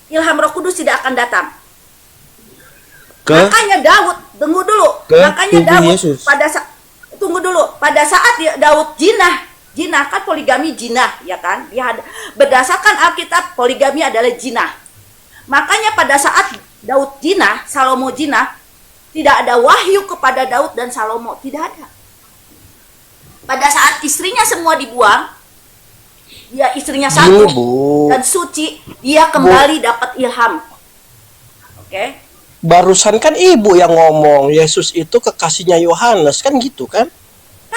ilham Roh Kudus tidak akan datang. Makanya Daud, tunggu dulu. Ke Makanya tubuh Daud Yesus. tunggu dulu. Pada saat Daud jinah kan poligami jinah, ya kan? Berdasarkan Alkitab poligami adalah jinah. Makanya pada saat Daud jinah, Salomo jinah, tidak ada wahyu kepada Daud dan Salomo, tidak ada. Pada saat istrinya semua dibuang, dia istrinya satu Bu. dan suci, dia kembali dapat ilham. Oke? Barusan kan ibu yang ngomong Yesus itu kekasihnya Yohanes, kan gitu kan?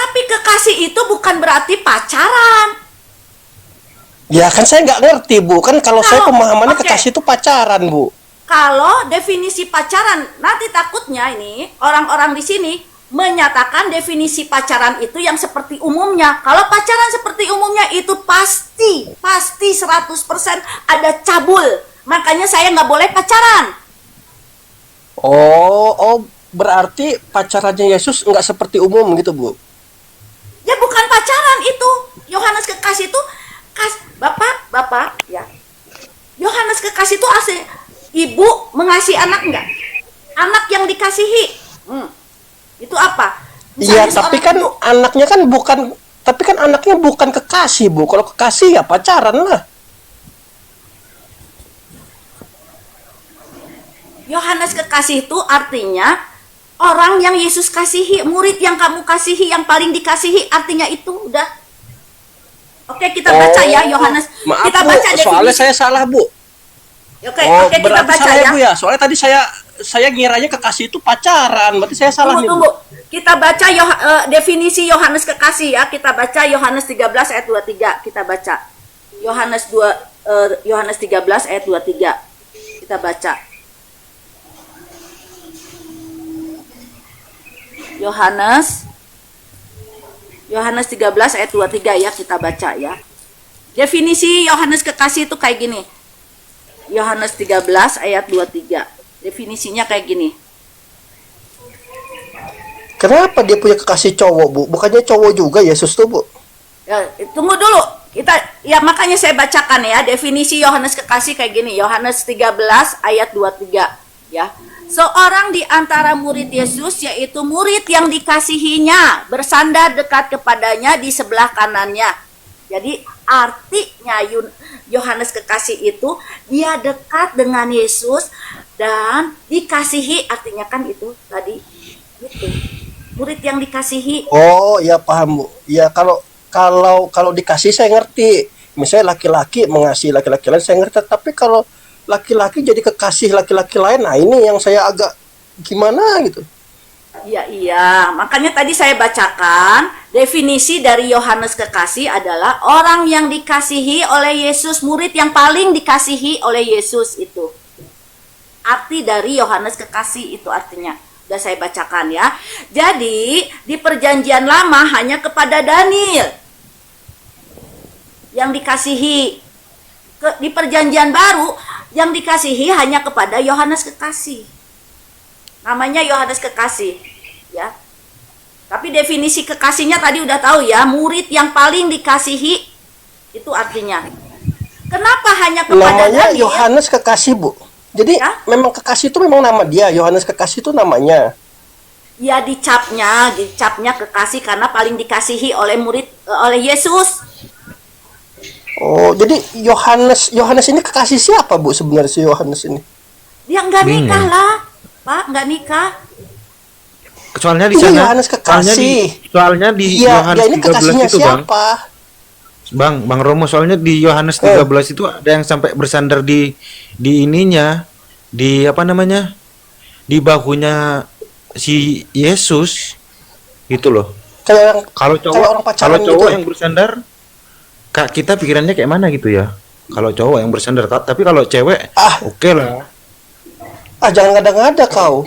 Tapi kekasih itu bukan berarti pacaran. Ya kan saya nggak ngerti Bu, kan kalau saya Kalau- pemahamannya oke. kekasih itu pacaran Bu. Kalau definisi pacaran, nanti takutnya ini orang-orang di sini menyatakan definisi pacaran itu yang seperti umumnya. Kalau pacaran seperti umumnya itu pasti 100% ada cabul. Makanya saya nggak boleh pacaran. Oh, berarti pacarannya Yesus nggak seperti umum gitu Bu. Ya bukan pacaran itu. Yohanes Kekasih itu Bapak ya. Yohanes Kekasih itu asli ibu mengasihi anak enggak? Anak yang dikasihi. Itu apa? Iya, Misalnya tapi seorang kan ibu, anaknya kan bukan, tapi kan anaknya bukan kekasih Bu. Kalau kekasih ya pacaran lah. Yohanes Kekasih itu artinya orang yang Yesus kasihi, murid yang kamu kasihi, yang paling dikasihi, artinya itu udah. Oke, kita baca ya Yohanes. Maaf Kita Bu, baca soalnya definisi. saya salah Bu. Oke, Oh, kita berarti baca salah ya. Bu ya. Soalnya tadi saya ngiranya kekasih itu pacaran. Berarti saya salah nih Bu. Tunggu. Kita baca definisi Yohanes Kekasih ya. Kita baca Yohanes 13 ayat 23. Kita baca. Yohanes 13 ayat 23. Kita baca. Yohanes 13 ayat 23 ya, kita baca ya. Definisi Yohanes Kekasih itu kayak gini. Yohanes 13 ayat 23. Definisinya kayak gini. Kenapa dia punya kekasih cowok Bu? Bukannya cowok juga Yesus tuh Bu? Ya, tunggu dulu. Makanya saya bacakan ya definisi Yohanes Kekasih kayak gini. Yohanes 13 ayat 23 ya. Seorang di antara murid Yesus, yaitu murid yang dikasihinya, bersandar dekat kepadanya di sebelah kanannya. Jadi artinya Yohanes Kekasih itu dia dekat dengan Yesus dan dikasihi, artinya kan itu tadi gitu. Murid yang dikasihi. Oh, ya paham Bu. Ya kalau dikasih saya ngerti. Misalnya laki-laki mengasihi laki-laki lain saya ngerti, tapi kalau laki-laki jadi kekasih laki-laki lain, nah ini yang saya agak gimana gitu. Iya. Makanya tadi saya bacakan definisi dari Yohanes Kekasih adalah orang yang dikasihi oleh Yesus, murid yang paling dikasihi oleh Yesus itu. Arti dari Yohanes Kekasih itu artinya. Udah saya bacakan ya. Jadi di perjanjian lama hanya kepada Daniel yang dikasihi. Di perjanjian baru yang dikasihi hanya kepada Yohanes Kekasih. Namanya Yohanes Kekasih, ya. Tapi definisi kekasihnya tadi udah tahu ya, murid yang paling dikasihi itu artinya. Kenapa hanya kepada Namanya Daniel? Yohanes Kekasih Bu. Jadi Ya? memang kekasih itu memang nama dia, Yohanes Kekasih itu namanya. Ya dicapnya kekasih karena paling dikasihi oleh oleh Yesus. Oh, jadi Yohanes ini kekasih siapa Bu sebenarnya si Yohanes ini? Dia nggak Bingung. nikah lah, Pak, nggak nikah. Soalnya di Ini sana, Yohanes kekasih. soalnya di Iya, Yohanes dia ini 13 kekasihnya itu, Bang. siapa? Bang Romo, soalnya di Yohanes 13 itu ada yang sampai bersandar di ininya, di apa namanya? Di bahunya si Yesus. Gitu loh. Kayak Kalau kayak orang cowok, pacaran kalau cowok gitu. yang bersandar, Kak, kita pikirannya kayak mana gitu ya? Kalau cowok yang bersandar, tapi kalau cewek, oke lah. jangan ngada-ngada kau.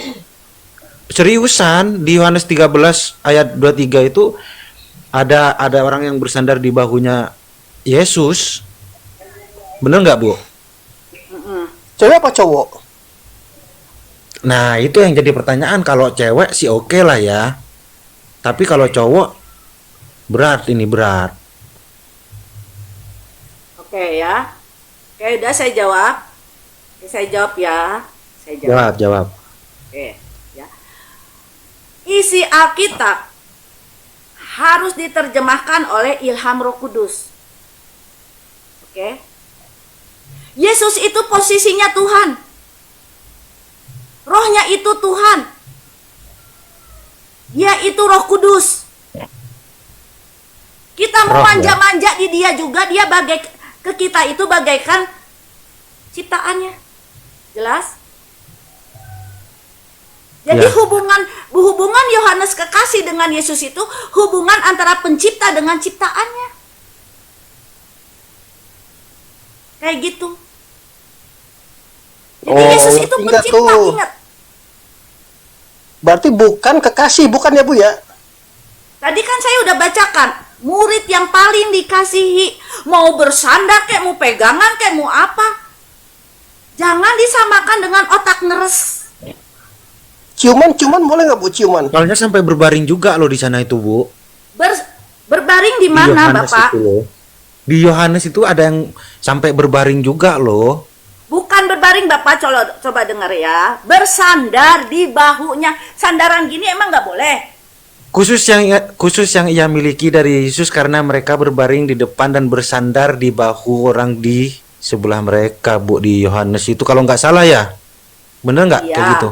Seriusan di Yohanes 13 ayat 23 itu ada orang yang bersandar di bahunya Yesus. Bener nggak, Bu? Cewek apa cowok? Nah, itu yang jadi pertanyaan. Kalau cewek sih oke lah ya. Tapi kalau cowok berat, ini berat. Oke ya. Oke, udah saya jawab. Oke, saya jawab ya. Saya jawab. Jawab. Oke, ya. Isi Alkitab harus diterjemahkan oleh ilham Roh Kudus. Oke. Yesus itu posisinya Tuhan. Rohnya itu Tuhan. Dia itu Roh Kudus. Kita Roh, memanja-manja di dia juga, dia ke kita itu bagaikan ciptaannya. Jelas? Jadi Ya. hubungan Yohanes kekasih dengan Yesus itu hubungan antara pencipta dengan ciptaannya. Kayak gitu. Jadi Yesus itu ingat pencipta, tuh. ingat. Berarti bukan kekasih, bukan ya Bu ya? Tadi kan saya udah bacakan, murid yang paling dikasihi, mau bersandar kayak mau pegangan kayak mau apa. Jangan disamakan dengan otak ngeres. Ciuman boleh nggak Bu ciuman? Soalnya sampai berbaring juga loh di sana itu, Bu. Berbaring di Di mana, Yohanes Bapak? itu loh. Di Yohanes itu ada yang sampai berbaring juga loh. Bukan berbaring, Bapak, coba dengar ya. Bersandar di bahunya. Sandaran gini emang nggak boleh. Khusus yang ia miliki dari Yesus karena mereka berbaring di depan dan bersandar di bahu orang di sebelah mereka, Bu, di Yohanes itu kalau nggak salah ya. Bener nggak Iya. kayak gitu?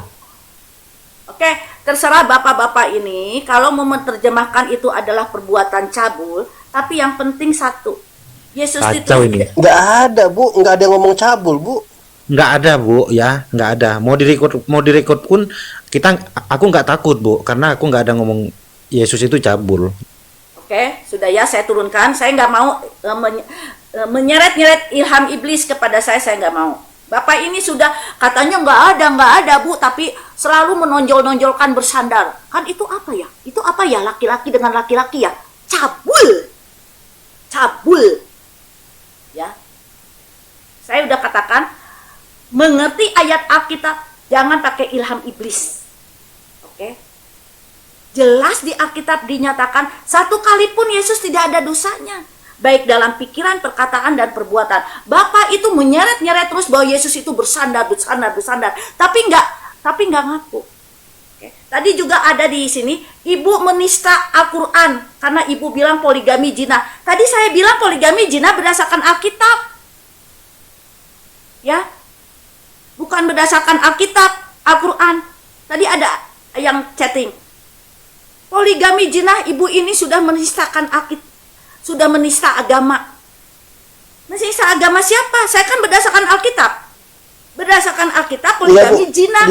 Oke, terserah bapak-bapak ini kalau mau menerjemahkan itu adalah perbuatan cabul, tapi yang penting satu, Yesus Kacau itu ini. Nggak ada Bu, nggak ada yang ngomong cabul Bu. Nggak ada, Bu, ya, nggak ada. Mau direkod pun aku nggak takut, Bu, karena aku nggak ada ngomong Yesus itu cabul. Oke, sudah ya, saya turunkan. Saya nggak mau menyeret-nyeret ilham iblis kepada saya nggak mau. Bapak ini sudah katanya nggak ada Bu, tapi selalu menonjol-nonjolkan bersandar. Kan itu apa ya? Itu apa ya, laki-laki dengan laki-laki ya? Cabul. Ya. Saya udah katakan, mengerti ayat Alkitab, jangan pakai ilham iblis. Oke? Jelas di Alkitab dinyatakan, satu kali pun Yesus tidak ada dosanya. Baik dalam pikiran, perkataan, dan perbuatan. Bapak itu menyeret-nyeret terus bahwa Yesus itu bersandar. Tapi nggak ngaku. Oke. Tadi juga ada di sini, ibu menista Al-Quran. Karena ibu bilang poligami zina. Tadi saya bilang poligami zina berdasarkan Alkitab. Ya. Bukan berdasarkan Alkitab, Al-Quran. Tadi ada yang chatting. Poligami zina, ibu ini sudah menistakan Alkitab. Sudah menista agama. Menista agama siapa? Saya kan berdasarkan Alkitab. Berdasarkan Alkitab, poligami zina.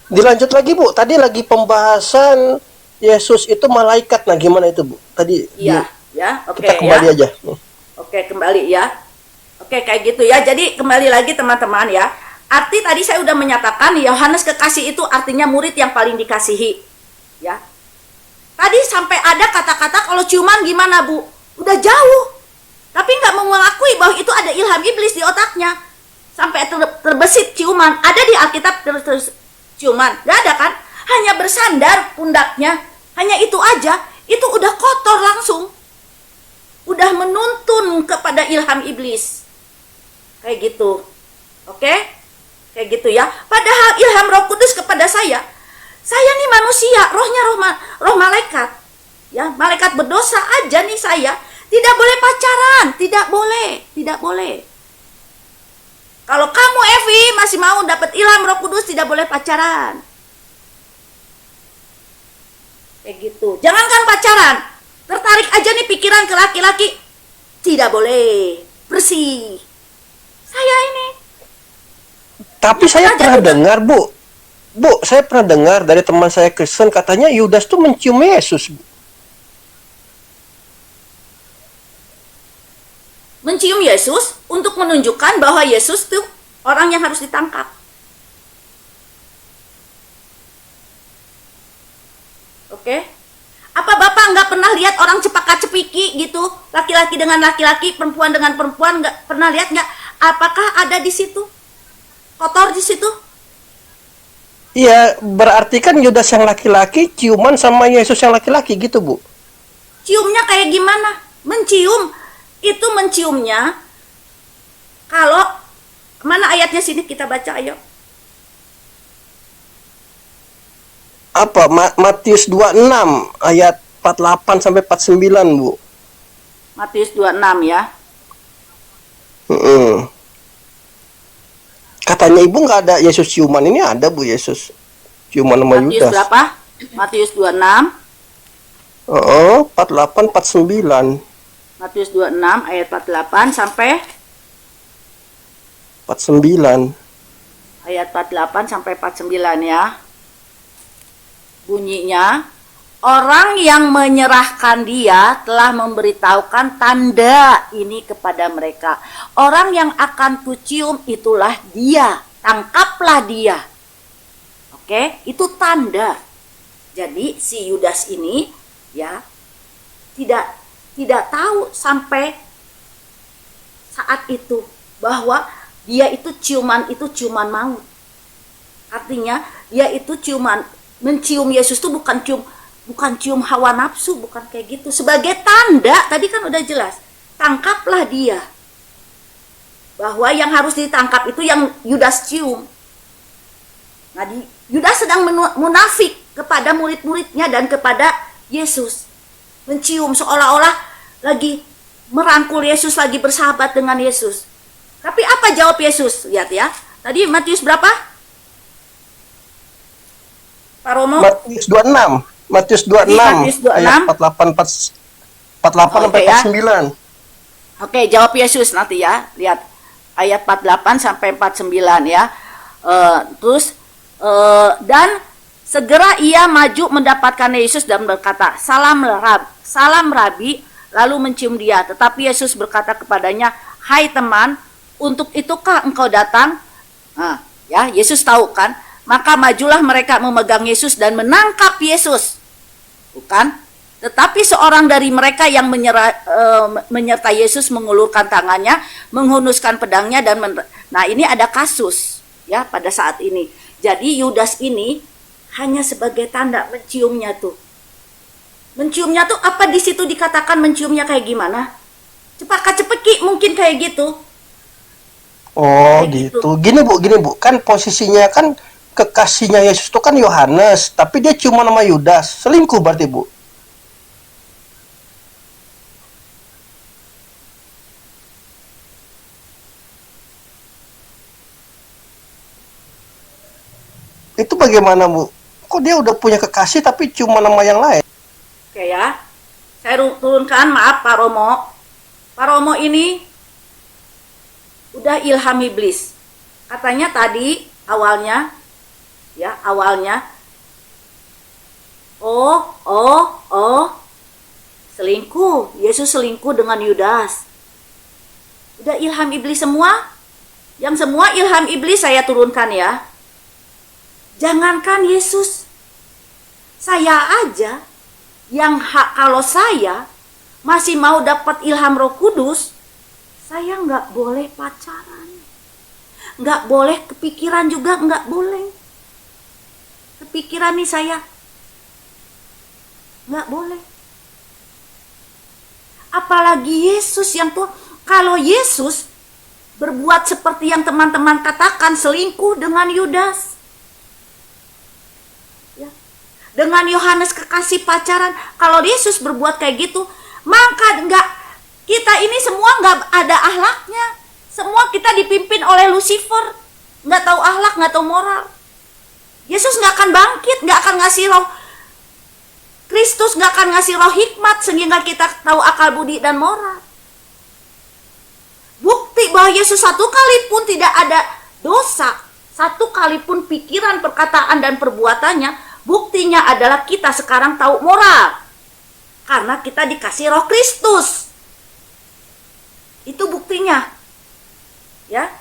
Dilanjut lagi Bu. Tadi lagi pembahasan Yesus itu malaikat. Nah gimana itu Bu? Tadi Iya, ya, oke kita kembali ya. aja. Oke, kembali ya. Oke, kayak gitu ya. Jadi kembali lagi teman-teman ya. Arti tadi saya udah menyatakan Yohanes kekasih itu artinya murid yang paling dikasihi. Ya. Tadi sampai ada kata-kata kalau ciuman gimana Bu? Udah jauh. Tapi nggak mau mengakui bahwa itu ada ilham iblis di otaknya. Sampai terbesit ciuman. Ada di Alkitab ciuman? Nggak ada kan? Hanya bersandar pundaknya. Hanya itu aja. Itu udah kotor langsung. Udah menuntun kepada ilham iblis. Kayak gitu. Oke? Kayak gitu ya. Padahal ilham Roh Kudus kepada saya nih manusia, rohnya roh malaikat. Ya, malaikat berdosa aja nih saya. Tidak boleh pacaran, tidak boleh. Kalau kamu Evi masih mau dapat ilham Roh Kudus, tidak boleh pacaran. Kayak gitu. Jangankan pacaran, tertarik aja nih pikiran ke laki-laki, tidak boleh. Bersih. Saya ini. Tapi saya pernah dengar Bu, saya pernah dengar dari teman saya Kristen katanya Yudas tuh mencium Yesus. Mencium Yesus untuk menunjukkan bahwa Yesus tuh orang yang harus ditangkap. Oke? Apa Bapak nggak pernah lihat orang cepaka-cepiki gitu? Laki-laki dengan laki-laki, perempuan dengan perempuan, nggak pernah lihat nggak? Apakah ada di situ? Kotor di situ? Iya, berarti kan Yudas yang laki-laki ciuman sama Yesus yang laki-laki gitu Bu. Ciumnya kayak gimana? Mencium. Itu menciumnya. Kalau, mana ayatnya sini kita baca ayo. Apa? Matius 26 ayat 48 sampai 49 Bu. Matius 26 ya. Katanya ibu nggak ada Yesus ciuman, ini ada Bu Yesus ciuman sama Matius Yudas. berapa? Matius 26. 48 49. Matius 26 ayat 48 sampai 49. ayat 48 sampai 49 ya. bunyinya, orang yang menyerahkan dia telah memberitahukan tanda ini kepada mereka. Orang yang akan kucium itulah dia, tangkaplah dia. Oke, itu tanda. Jadi si Yudas ini ya tidak tahu sampai saat itu bahwa dia itu ciuman maut. Artinya dia itu mencium Yesus itu bukan cium hawa nafsu, bukan kayak gitu. Sebagai tanda, tadi kan udah jelas, tangkaplah dia. Bahwa yang harus ditangkap itu yang Yudas cium. Nah, Yudas sedang munafik kepada murid-muridnya dan kepada Yesus. Mencium seolah-olah lagi merangkul Yesus, lagi bersahabat dengan Yesus. Tapi apa jawab Yesus? Lihat ya. Tadi Matius berapa? Pak Romo? Matius 26. Matius 26 ayat 48 sampai 49. Oke, jawab Yesus nanti ya. Lihat ayat 48 sampai 49 ya. Dan segera ia maju mendapatkan Yesus dan berkata, "Salam Rabi," lalu mencium dia. Tetapi Yesus berkata kepadanya, "Hai teman, untuk itukah engkau datang?" Nah, ya, Yesus tahu kan? Maka majulah mereka memegang Yesus dan menangkap Yesus. Bukan? Tetapi seorang dari mereka yang menyertai Yesus mengulurkan tangannya, menghunuskan pedangnya dan nah, ini ada kasus ya pada saat ini. Jadi Yudas ini hanya sebagai tanda menciumnya tuh. Menciumnya tuh apa di situ dikatakan menciumnya kayak gimana? Cepaka-cepeki mungkin kayak gitu. Oh, Kayak gitu. Gini Bu. Kan posisinya kan kekasihnya Yesus itu kan Yohanes, tapi dia cuma nama Yudas. Selingkuh berarti, Bu. Itu bagaimana, Bu? Kok dia udah punya kekasih tapi cuma nama yang lain? Oke ya. Saya turunkan, maaf Pak Romo. Pak Romo ini udah ilham iblis. Katanya tadi awalnya selingkuh. Yesus selingkuh dengan Yudas. Udah ilham iblis semua. Yang semua ilham iblis saya turunkan ya. Jangankan Yesus, saya aja yang kalau saya masih mau dapat ilham Roh Kudus, saya nggak boleh pacaran, nggak boleh kepikiran juga, nggak boleh kepikiran nih saya, nggak boleh. Apalagi Yesus yang tuh, kalau Yesus berbuat seperti yang teman-teman katakan, selingkuh dengan Yudas, ya, dengan Yohanes kekasih pacaran. Kalau Yesus berbuat kayak gitu, maka kita ini semua nggak ada akhlaknya. Semua kita dipimpin oleh Lucifer, nggak tahu akhlak, nggak tahu moral. Yesus nggak akan bangkit, nggak akan ngasih roh Kristus, nggak akan ngasih roh hikmat sehingga kita tahu akal budi dan moral. Bukti bahwa Yesus satu kali pun tidak ada dosa, satu kali pun pikiran, perkataan, dan perbuatannya, buktinya adalah kita sekarang tahu moral. Karena kita dikasih roh Kristus. Itu buktinya. Ya.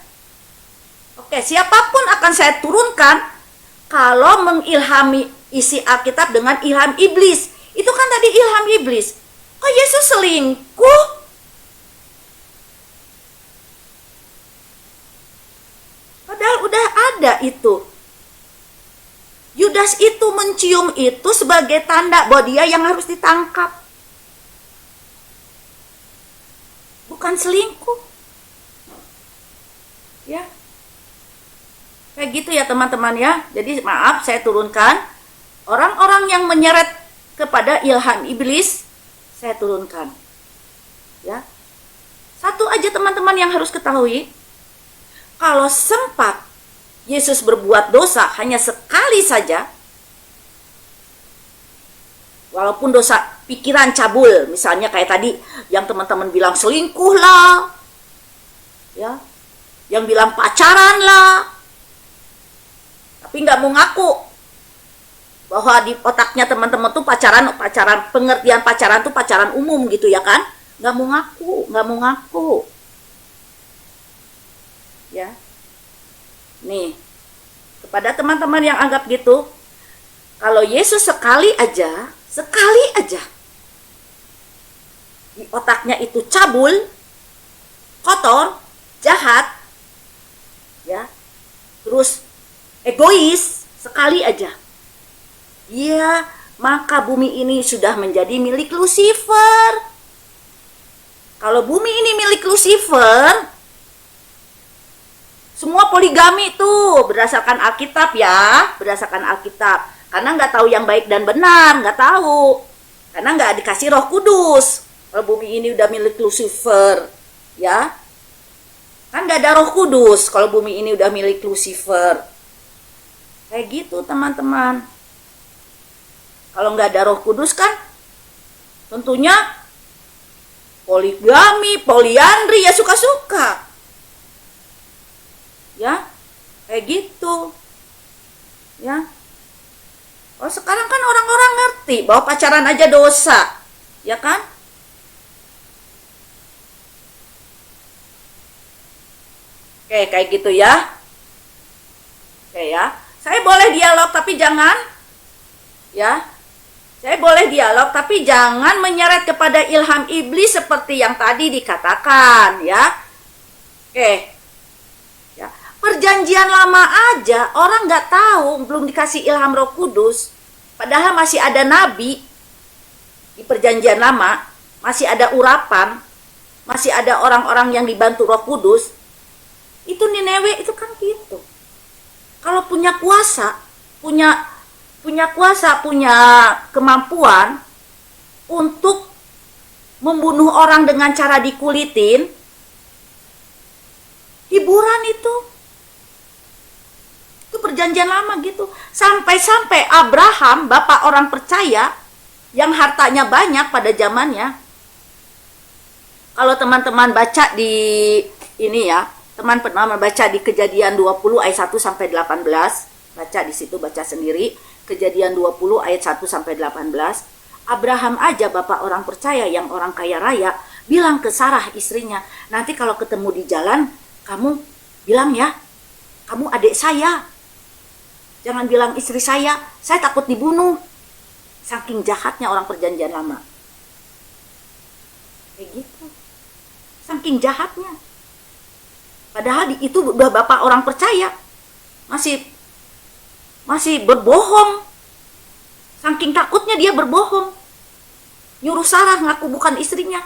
Oke, siapapun akan saya turunkan kalau mengilhami isi Alkitab dengan ilham iblis. Itu kan tadi ilham iblis. Oh, Yesus selingkuh? Padahal udah ada itu. Yudas itu mencium itu sebagai tanda bahwa dia yang harus ditangkap. Bukan selingkuh. Ya. Kayak gitu ya teman-teman ya. Jadi maaf saya turunkan. Orang-orang yang menyeret kepada ilham iblis, saya turunkan. Ya. Satu aja teman-teman yang harus ketahui. Kalau sempat Yesus berbuat dosa hanya sekali saja, walaupun dosa pikiran cabul, misalnya kayak tadi yang teman-teman bilang selingkuh lah, ya, yang bilang pacaran lah, tapi nggak mau ngaku, bahwa di otaknya teman-teman tuh pacaran pengertian pacaran tuh pacaran umum gitu ya kan, nggak mau ngaku ya. Nih, kepada teman-teman yang anggap gitu, kalau Yesus sekali aja di otaknya itu cabul, kotor, jahat ya, terus egois sekali aja, ya, maka bumi ini sudah menjadi milik Lucifer. Kalau bumi ini milik Lucifer, semua poligami tuh berdasarkan Alkitab ya, berdasarkan Alkitab. Karena nggak tahu yang baik dan benar, nggak tahu. Karena nggak dikasih Roh Kudus. Kalau bumi ini udah milik Lucifer, ya, kan nggak ada Roh Kudus. Kalau bumi ini udah milik Lucifer, kayak gitu teman-teman. Kalau nggak ada Roh Kudus kan tentunya poligami, poliandri ya suka-suka. Ya, kayak gitu. Ya. Oh, sekarang kan orang-orang ngerti bahwa pacaran aja dosa. Ya kan? Oke, kayak gitu ya. Oke ya. Saya boleh dialog tapi jangan, ya, saya boleh dialog tapi jangan menyeret kepada ilham iblis seperti yang tadi dikatakan ya. Oke ya. Perjanjian lama aja orang nggak tahu, belum dikasih ilham Roh Kudus, padahal masih ada nabi di perjanjian lama, masih ada urapan, masih ada orang-orang yang dibantu Roh Kudus. Itu Nineve itu kan gitu. Kalau punya kuasa, punya kemampuan untuk membunuh orang dengan cara dikulitin, hiburan itu perjanjian lama gitu. Sampai-sampai Abraham, bapak orang percaya yang hartanya banyak pada zamannya. Kalau teman-teman baca di ini ya, teman pernah membaca di Kejadian 20 ayat 1 sampai 18, baca di situ, baca sendiri. Kejadian 20 ayat 1 sampai 18. Abraham aja bapak orang percaya yang orang kaya raya bilang ke Sarah istrinya, nanti kalau ketemu di jalan kamu bilang ya, kamu adik saya. Jangan bilang istri saya takut dibunuh. Saking jahatnya orang perjanjian lama. Kayak gitu. Saking jahatnya. Padahal itu udah bapak orang percaya. Masih berbohong. Saking takutnya dia berbohong. Nyuruh Sarah ngaku bukan istrinya.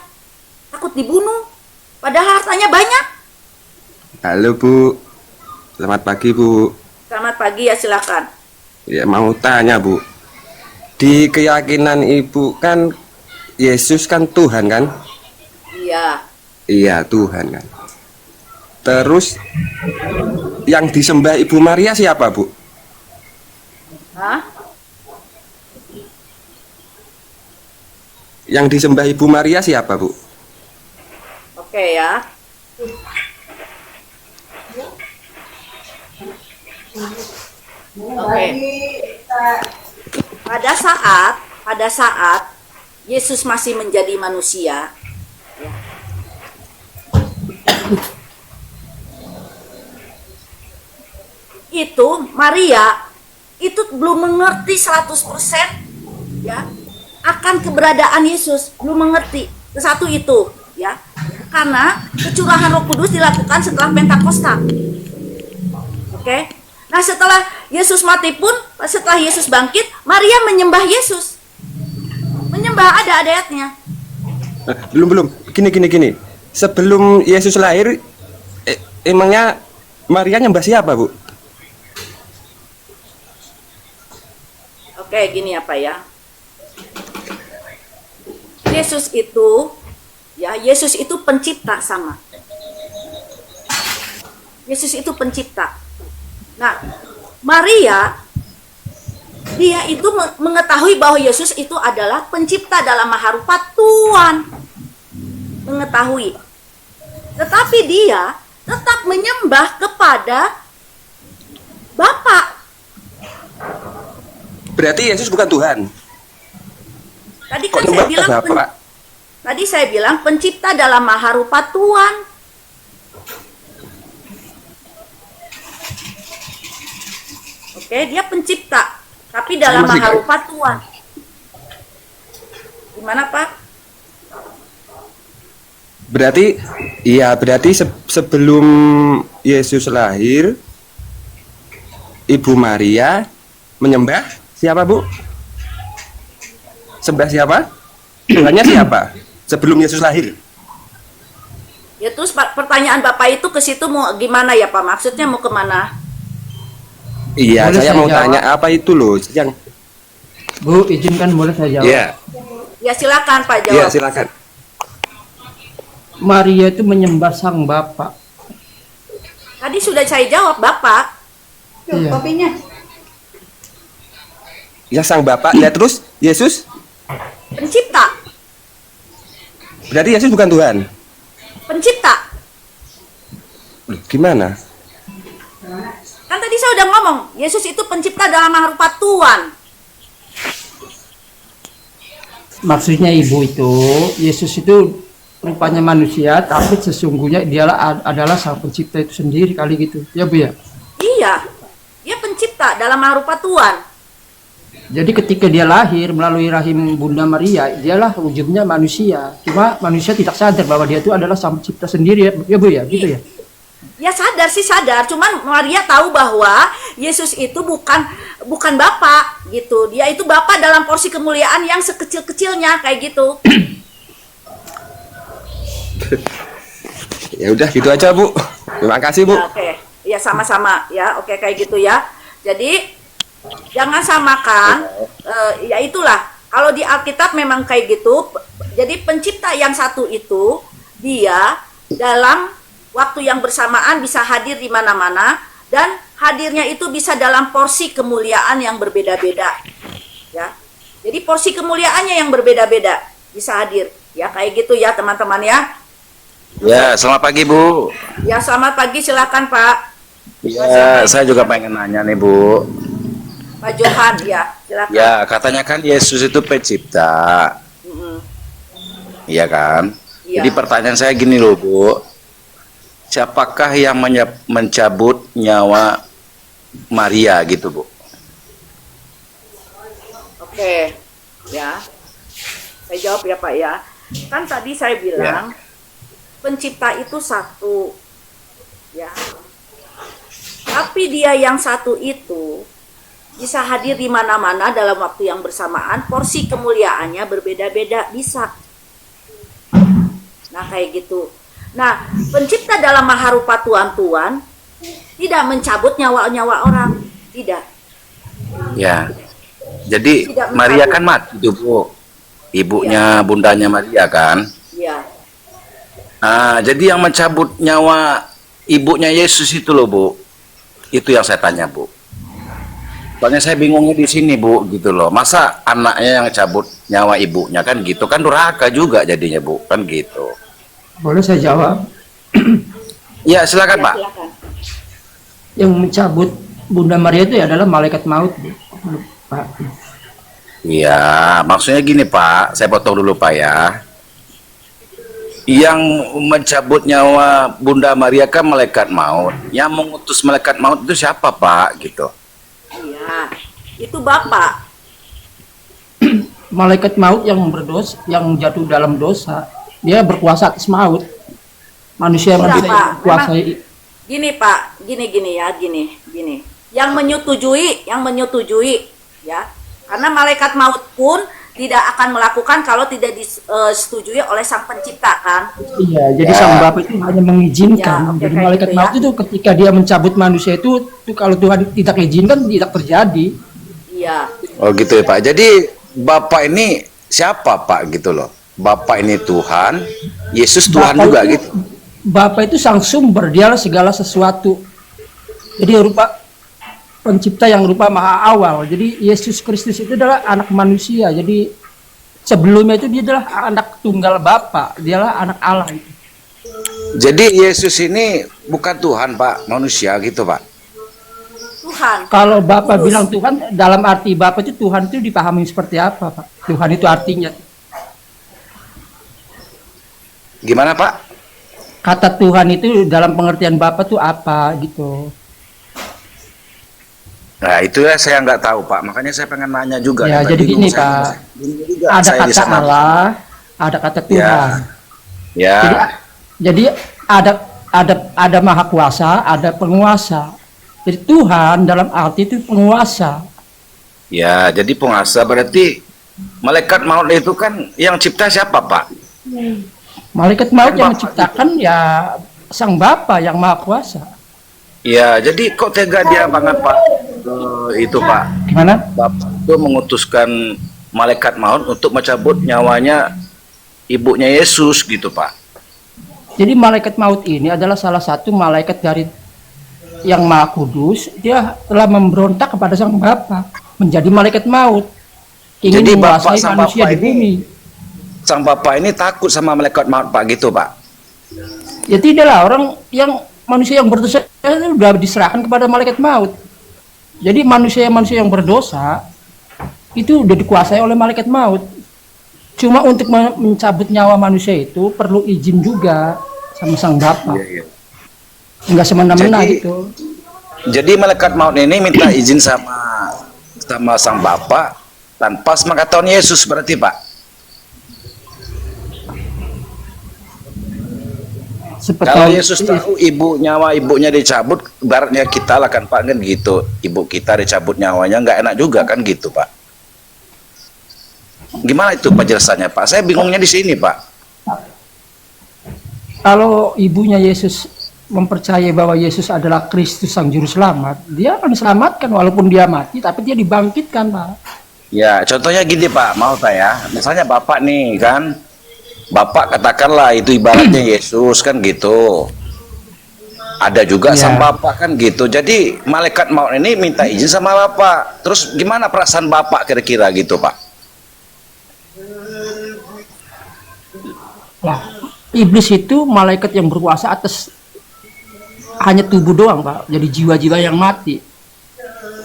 Takut dibunuh. Padahal hartanya banyak. Halo Bu, selamat pagi Bu. Selamat pagi ya, silakan. Ya mau tanya Bu, di keyakinan Ibu kan Yesus kan Tuhan kan? Iya. Iya Tuhan kan. Terus yang disembah Ibu Maria siapa Bu? Hah? Yang disembah Ibu Maria siapa Bu? Oke ya. Oke. Pada saat Yesus masih menjadi manusia, ya, itu Maria itu belum mengerti 100% ya akan keberadaan Yesus, belum mengerti. Satu itu ya. Karena kecurahan Roh Kudus dilakukan setelah Pentakosta. Oke. Nah, setelah Yesus mati pun, setelah Yesus bangkit, Maria menyembah Yesus. Menyembah, ada ayatnya. Belum. Gini. Sebelum Yesus lahir, emangnya Maria nyembah siapa Bu? Oke, gini apa ya? Yesus itu pencipta sama. Yesus itu pencipta. Nah, Maria dia itu mengetahui bahwa Yesus itu adalah pencipta dalam maharupa Tuhan. Mengetahui. Tetapi dia tetap menyembah kepada Bapa. Berarti Yesus bukan Tuhan. Tadi Kok kan saya nyembah bilang Bapak? tadi saya bilang pencipta dalam maharupa Tuhan. Oke, dia pencipta, tapi dalam Masih- maharupa Tuhan. Gimana, Pak? Berarti iya, berarti sebelum Yesus lahir, Ibu Maria menyembah siapa, Bu? Sembah siapa? Tuhannya siapa? Sebelum Yesus lahir. Ya terus pertanyaan Bapak itu ke situ mau gimana ya, Pak? Maksudnya mau kemana? Iya, Boleh saya saya mau jawab? tanya apa itu loh yang Bu, izinkan boleh saya jawab. Iya, Ya silakan Pak iya jawab. silakan. Maria itu menyembah sang Bapa. Tadi sudah saya jawab, Bapak. Iya. Kopinya. Ya sang Bapak, ya terus Yesus? Pencipta. Berarti Yesus bukan Tuhan. Pencipta. Loh, gimana? Kan tadi saya udah ngomong, Yesus itu pencipta dalam rupa Tuhan. Maksudnya ibu itu, Yesus itu rupanya manusia, tapi sesungguhnya dialah adalah sang pencipta itu sendiri kali gitu. Ya Bu ya? Iya, dia pencipta dalam rupa Tuhan. Jadi ketika dia lahir melalui rahim Bunda Maria, dialah wujudnya manusia. Cuma manusia tidak sadar bahwa dia itu adalah sang pencipta sendiri ya Bu ya? Gitu ya? Ya sadar sih sadar, cuman Maria tahu bahwa Yesus itu bukan Bapa gitu. Dia itu Bapa dalam porsi kemuliaan yang sekecil-kecilnya kayak gitu. Ya udah gitu aja, Bu. Terima kasih, Bu. Ya, oke, ya sama-sama ya, oke kayak gitu ya. Jadi jangan samakan, ya itulah. Kalau di Alkitab memang kayak gitu. Jadi pencipta yang satu itu dia dalam waktu yang bersamaan bisa hadir di mana-mana dan hadirnya itu bisa dalam porsi kemuliaan yang berbeda-beda. Ya, jadi porsi kemuliaannya yang berbeda-beda bisa hadir. Ya kayak gitu ya teman-teman ya. Ya, selamat pagi Bu. Ya selamat pagi, silakan Pak. Ya, saya juga pengen nanya nih Bu. Pak Johan ya, silakan. Ya, katanya kan Yesus itu pencipta, Mm-mm. iya kan? Iya. Jadi pertanyaan saya gini loh Bu, siapakah yang mencabut nyawa Maria gitu Bu? Oke, ya. Saya jawab ya Pak ya. Kan tadi saya bilang pencipta itu satu, ya. Tapi dia yang satu itu bisa hadir di mana-mana dalam waktu yang bersamaan, porsi kemuliaannya berbeda-beda bisa. Nah kayak gitu. Nah pencipta dalam maharupa Tuhan tidak mencabut nyawa-nyawa orang, tidak. Ya, jadi Tidak Maria mencabut. kan mati tuh Bu, ibunya bundanya Maria kan? Ya. Ah, jadi yang mencabut nyawa ibunya Yesus itu loh Bu, itu yang saya tanya Bu. Soalnya saya bingungnya di sini Bu, gitu loh. Masa anaknya yang cabut nyawa ibunya kan gitu kan durhaka juga jadinya Bu, kan gitu. Boleh saya jawab? Ya silakan Ya, Pak. silakan. Yang mencabut Bunda Maria itu adalah malaikat maut Bu. Pak. Iya, maksudnya gini Pak, saya potong dulu Pak ya. Yang mencabut nyawa Bunda Maria kan malaikat maut. Yang mengutus malaikat maut itu siapa Pak, gitu? Iya, itu Bapak. Malaikat maut yang berdosa, yang jatuh dalam dosa, dia berkuasa atas maut. Manusia Iya, manusia Pak. yang berkuasai. Gini Pak, gini ya, gini. Yang menyetujui, ya. Karena malaikat maut pun tidak akan melakukan kalau tidak disetujui oleh sang pencipta kan. Iya, jadi sang Bapa itu hanya mengizinkan. Ya, oke, Jadi kayak malaikat gitu maut ya. itu ketika dia mencabut manusia itu kalau Tuhan tidak izinkan tidak terjadi. Iya. Oh gitu ya Pak. Jadi Bapak ini siapa Pak gitu loh? Bapak ini Tuhan, Yesus Tuhan Bapa juga itu- gitu. Bapa itu sang sumber, dialah segala sesuatu. Jadi rupa pencipta yang rupa maha awal. Jadi Yesus Kristus itu adalah anak manusia. Jadi sebelumnya itu dia adalah anak tunggal Bapa, dialah anak Allah itu. Jadi Yesus ini bukan Tuhan Pak, manusia gitu Pak. Tuhan. Kalau Bapak Kudus. bilang Tuhan, dalam arti Bapak itu Tuhan itu dipahami seperti apa, Pak? Tuhan itu artinya. Gimana Pak? Kata Tuhan itu dalam pengertian Bapak itu apa gitu. Nah itu ya saya nggak tahu Pak, makanya saya pengen nanya juga. Ya, Tadi jadi bingung gini, saya. Pak. Bingung juga Ada saya di kata sana. Allah, ada kata Tuhan. Ya, Jadi ada Maha Kuasa, ada penguasa. Jadi Tuhan dalam arti itu penguasa. ya. Jadi penguasa berarti malaikat maut itu kan yang cipta siapa Pak? Malaikat maut Kan yang Bapak menciptakan ya Sang Bapa yang Maha Kuasa. Ya, jadi kok tega dia banget Pak? Itu Pak, Gimana? Bapak itu mengutuskan malaikat maut untuk mencabut nyawanya ibunya Yesus gitu Pak. Jadi malaikat maut ini adalah salah satu malaikat dari yang Maha Kudus. Dia telah memberontak kepada Sang Bapa, menjadi malaikat maut, ingin Jadi menguasai Sang manusia Bapa di bumi. Sang Bapak ini takut sama malaikat maut Pak gitu Pak. Ya tidaklah, orang yang manusia yang berdosa itu sudah diserahkan kepada malaikat maut. Jadi manusia yang berdosa itu sudah dikuasai oleh malaikat maut. Cuma untuk mencabut nyawa manusia itu perlu izin juga sama Sang Bapa. Iya. Enggak semena-mena Jadi- gitu. Jadi malaikat maut ini minta izin sama Sang Bapa tanpa sepengetahuan Yesus berarti Pak. Seperti Kalau Yesus tahu nyawa ibunya dicabut, baratnya kita lah kan Pak kan gitu. Ibu kita dicabut nyawanya nggak enak juga kan gitu Pak. Gimana itu penjelasannya Pak? Saya bingungnya di sini Pak. kalau ibunya Yesus mempercayai bahwa Yesus adalah Kristus Sang Juru Selamat, dia akan diselamatkan walaupun dia mati, tapi dia dibangkitkan, Pak. Ya contohnya gini Pak, mau saya, misalnya Bapak nih kan, Bapak katakanlah itu ibaratnya Yesus kan gitu. Ada juga Ya. sang Bapak kan gitu. Jadi malaikat maut ini minta izin sama Bapak. Terus gimana perasaan Bapak kira-kira gitu Pak? Lah, iblis itu malaikat yang berkuasa atas hanya tubuh doang, Pak. Jadi jiwa-jiwa yang mati.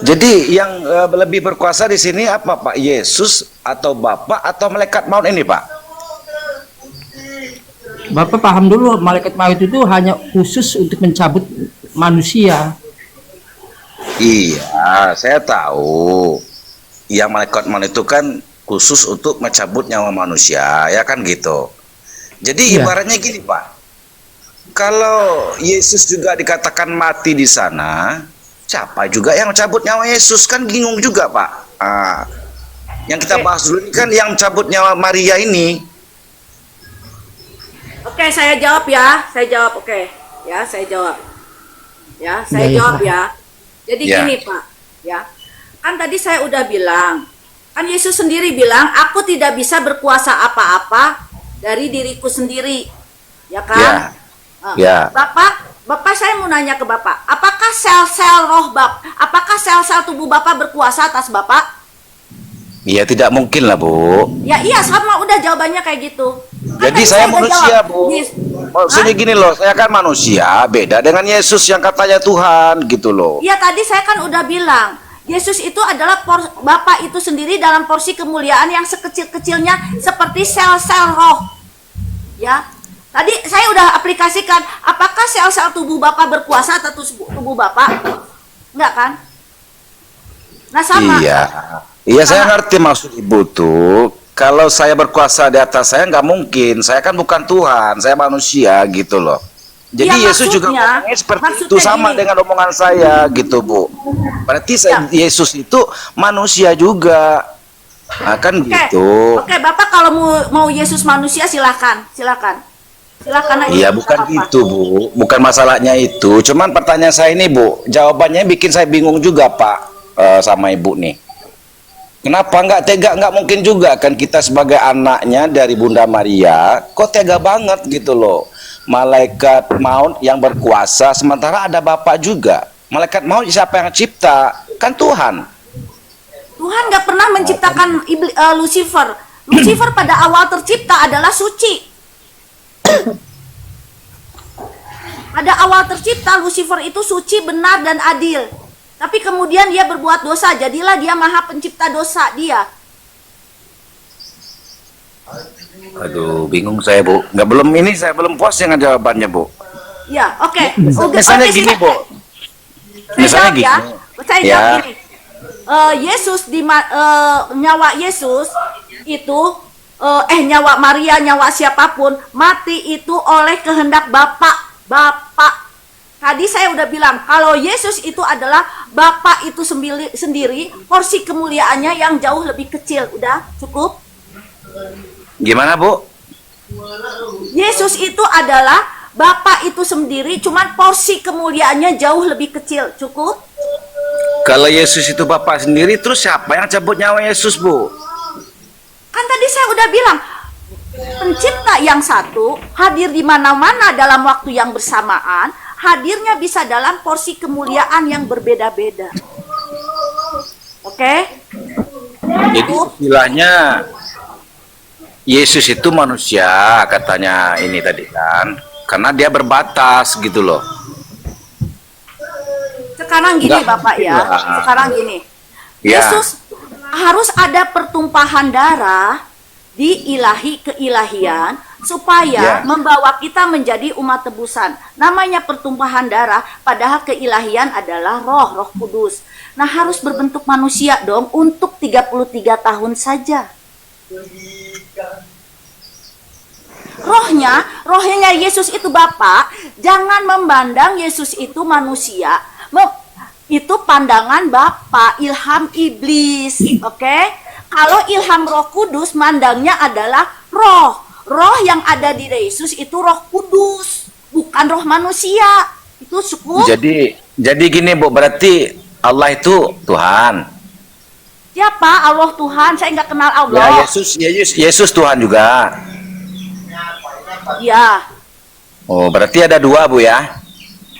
Jadi yang lebih berkuasa di sini apa Pak? Yesus atau Bapak atau malaikat maut ini Pak? Bapak paham dulu, malaikat maut itu hanya khusus untuk mencabut manusia. Iya, saya tahu. Yang malaikat maut itu kan khusus untuk mencabut nyawa manusia, ya kan gitu. Jadi Iya. ibaratnya gini Pak. Kalau Yesus juga dikatakan mati di sana, siapa juga yang cabut nyawa Yesus kan bingung juga Pak. Yang kita bahas dulu ini kan yang cabut nyawa Maria ini. Oke, saya jawab ya. Saya jawab, oke. Ya, saya jawab. Ya, saya Ya, ya, jawab Pak. ya. Jadi Ya. gini, Pak. Ya. Kan tadi saya udah bilang. Kan Yesus sendiri bilang, aku tidak bisa berkuasa apa-apa dari diriku sendiri. Ya kan? Ya. Bapak saya mau nanya ke Bapak, apakah sel-sel roh apakah sel-sel tubuh Bapak berkuasa atas Bapak? Iya tidak mungkin lah Bu. Ya iya, sama udah jawabannya kayak gitu. Kan Jadi tadi saya udah manusia jawab. Bu. Yes. Maksudnya Hah? gini loh, saya kan manusia, beda dengan Yesus yang katanya Tuhan gitu loh. Iya tadi saya kan udah bilang, Yesus itu adalah Bapa itu sendiri dalam porsi kemuliaan yang sekecil-kecilnya seperti sel-sel roh. Ya. Tadi saya udah aplikasikan, apakah sel-sel tubuh Bapak berkuasa atas tubuh Bapak? Enggak kan? Nah sama. Iya. Iya saya ngerti maksud Ibu tuh. Kalau saya berkuasa di atas saya nggak mungkin. Saya kan bukan Tuhan, saya manusia gitu loh. Jadi Iya, Yesus juga maksudnya- ngomongnya seperti itu maksudnya sama gini. dengan omongan saya gitu Bu. Berarti Yesus itu manusia juga. Nah, kan Oke. gitu. Oke, Bapak kalau mau Yesus manusia silakan. Silakan aja. Iya bukan Apa? itu Bu, bukan masalahnya itu. Cuman pertanyaan saya ini Bu, jawabannya bikin saya bingung juga Pak sama Ibu nih. Kenapa nggak tega? Nggak mungkin juga kan kita sebagai anaknya dari Bunda Maria, kok tega banget gitu loh. Malaikat maut yang berkuasa, sementara ada Bapak juga. Malaikat maut siapa yang cipta? Kan Tuhan. Tuhan nggak pernah menciptakan Lucifer. Lucifer pada awal tercipta adalah suci. Pada awal tercipta Lucifer itu suci, benar dan adil. Tapi kemudian dia berbuat dosa, jadilah dia maha pencipta dosa dia. Aduh, bingung saya, Bu. Saya belum puas dengan jawabannya, Bu. Ya, oke. Misalnya gini, Bu. Misalnya gini. Saya Ya. jawab gini. Nyawa Yesus itu nyawa Maria, nyawa siapapun mati itu oleh kehendak Bapa. Tadi saya udah bilang kalau Yesus itu adalah Bapa itu sendiri, porsi kemuliaannya yang jauh lebih kecil. Udah cukup? Gimana, Bu? Yesus itu adalah Bapa itu sendiri, cuman porsi kemuliaannya jauh lebih kecil. Cukup? Kalau Yesus itu Bapak sendiri, terus siapa yang cabut nyawa Yesus, Bu? Kan tadi saya udah bilang, pencipta yang satu hadir di mana-mana dalam waktu yang bersamaan, hadirnya bisa dalam porsi kemuliaan yang berbeda-beda. Oke? Jadi istilahnya Yesus itu manusia, katanya ini tadi kan, karena dia berbatas gitu loh. Sekarang gini Enggak. Bapak ya, sekarang gini. Ya. Yesus harus ada pertumpahan darah di ilahi keilahian supaya Ya. membawa kita menjadi umat tebusan. Namanya pertumpahan darah, padahal keilahian adalah Roh Kudus. Nah, harus berbentuk manusia dong untuk 33 tahun saja. Rohnya Yesus itu Bapa, jangan memandang Yesus itu manusia. Itu pandangan Bapa, ilham iblis, oke? Kalau ilham Roh Kudus, mandangnya adalah roh yang ada di Yesus itu Roh Kudus, bukan roh manusia. Itu cukup. Jadi gini, Bu, berarti Allah itu Tuhan. Siapa Allah Tuhan? Saya nggak kenal Ya, Allah. Yesus Tuhan juga. Ya, Oh, berarti ada dua, Bu ya?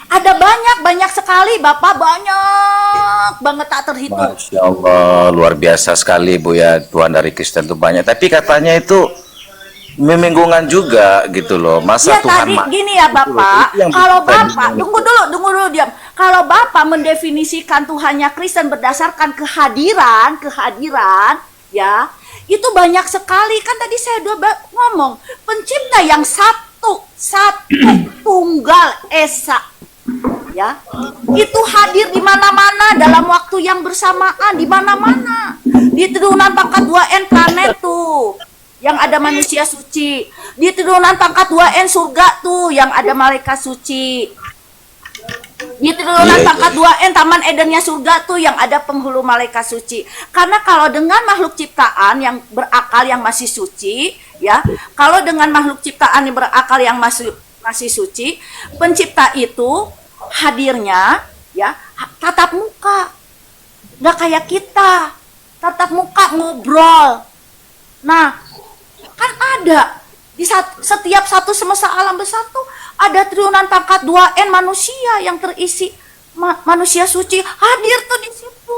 ada banyak sekali Bapak, banyak banget tak terhitung. Masya Allah, luar biasa sekali, Bu ya. Tuhan dari Kristen itu banyak. Tapi katanya itu membingungkan juga gitu loh. Masa Ya Tuhan tadi gini ya Bapak, Itu yang kalau bikin saya Bapak, bingung. tunggu dulu diam. Kalau Bapak mendefinisikan Tuhannya Kristen berdasarkan kehadiran, ya, itu banyak sekali. Kan tadi saya udah ngomong, pencipta yang satu, tunggal, esa. Ya, itu hadir di mana-mana dalam waktu yang bersamaan, di mana-mana. Di turunan pangkat 2N planet tuh yang ada manusia suci. Di turunan pangkat 2N surga tuh yang ada malaikat suci. Di turunan pangkat 2N Taman Edennya surga tuh yang ada penghulu malaikat suci. Karena kalau dengan makhluk ciptaan yang berakal yang masih suci, ya, kalau dengan makhluk ciptaan yang berakal yang masih suci, pencipta itu hadirnya ya tatap muka, nggak kayak kita tatap muka ngobrol. Nah, kan ada di setiap satu semesta alam besar tuh ada triunan pangkat 2N manusia yang terisi manusia suci hadir tuh di situ.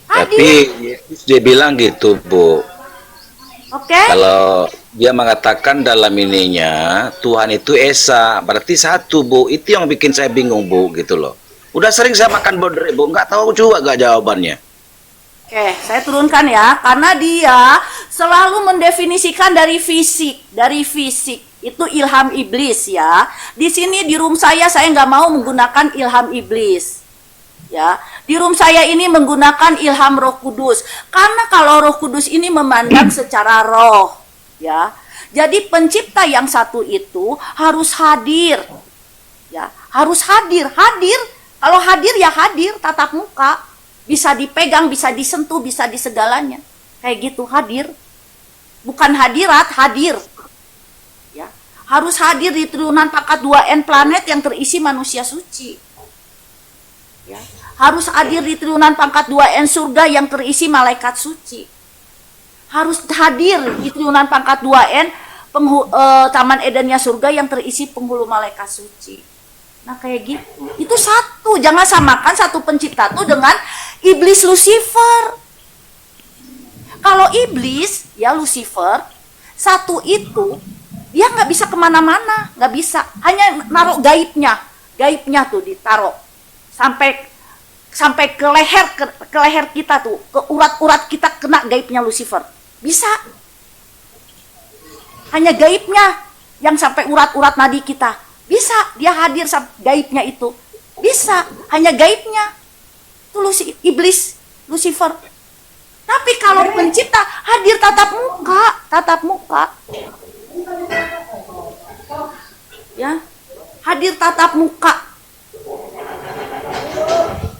Tapi Hadir. Yesus dia bilang gitu, Bu. Oke? Kalau dia mengatakan dalam ininya Tuhan itu Esa, berarti satu, Bu. Itu yang bikin saya bingung, Bu, gitu loh. Udah sering saya makan bodre, Bu, nggak tahu juga nggak jawabannya. Oke, saya turunkan ya, karena dia selalu mendefinisikan dari fisik. Itu ilham iblis ya. Di sini di room saya nggak mau menggunakan ilham iblis. Ya, di room saya ini menggunakan ilham Roh Kudus. Karena kalau Roh Kudus ini memandang secara roh, ya. Jadi pencipta yang satu itu harus hadir. Ya, harus hadir. Kalau hadir ya hadir tatap muka. Bisa dipegang, bisa disentuh, bisa di segalanya. Kayak gitu hadir. Bukan hadirat, hadir. Ya, harus hadir di turunan pangkat 2N planet yang terisi manusia suci. Ya, harus hadir di turunan pangkat 2N surga yang terisi malaikat suci. Harus hadir di turunan pangkat 2N Taman Edennya surga yang terisi penghulu malaikat suci. Nah kayak gitu. Itu satu. Jangan samakan satu pencipta tuh dengan iblis Lucifer. Kalau iblis ya Lucifer satu itu dia nggak bisa kemana-mana, nggak bisa. Hanya naruh gaibnya tuh ditaruh sampai sampai ke leher kita tuh, ke urat-urat kita kena gaibnya Lucifer. Bisa. Hanya gaibnya yang sampai urat-urat nadi kita. Bisa, dia hadir gaibnya itu. Bisa, hanya gaibnya. Itu iblis, Lucifer. Tapi kalau pencipta hadir tatap muka. Ya, hadir tatap muka.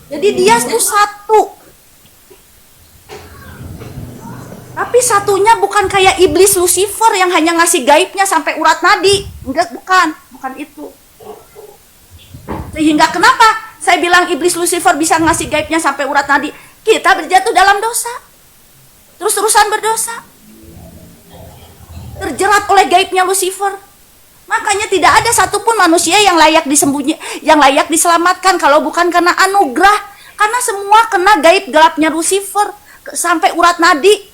Jadi dia itu satu. Tapi satunya bukan kayak iblis Lucifer yang hanya ngasih gaibnya sampai urat nadi. Enggak, bukan itu. Sehingga kenapa saya bilang iblis Lucifer bisa ngasih gaibnya sampai urat nadi? Kita berjatuh dalam dosa. Terus-terusan berdosa. Terjerat oleh gaibnya Lucifer. Makanya tidak ada satupun manusia yang layak diselamatkan kalau bukan karena anugerah. Karena semua kena gaib gelapnya Lucifer sampai urat nadi.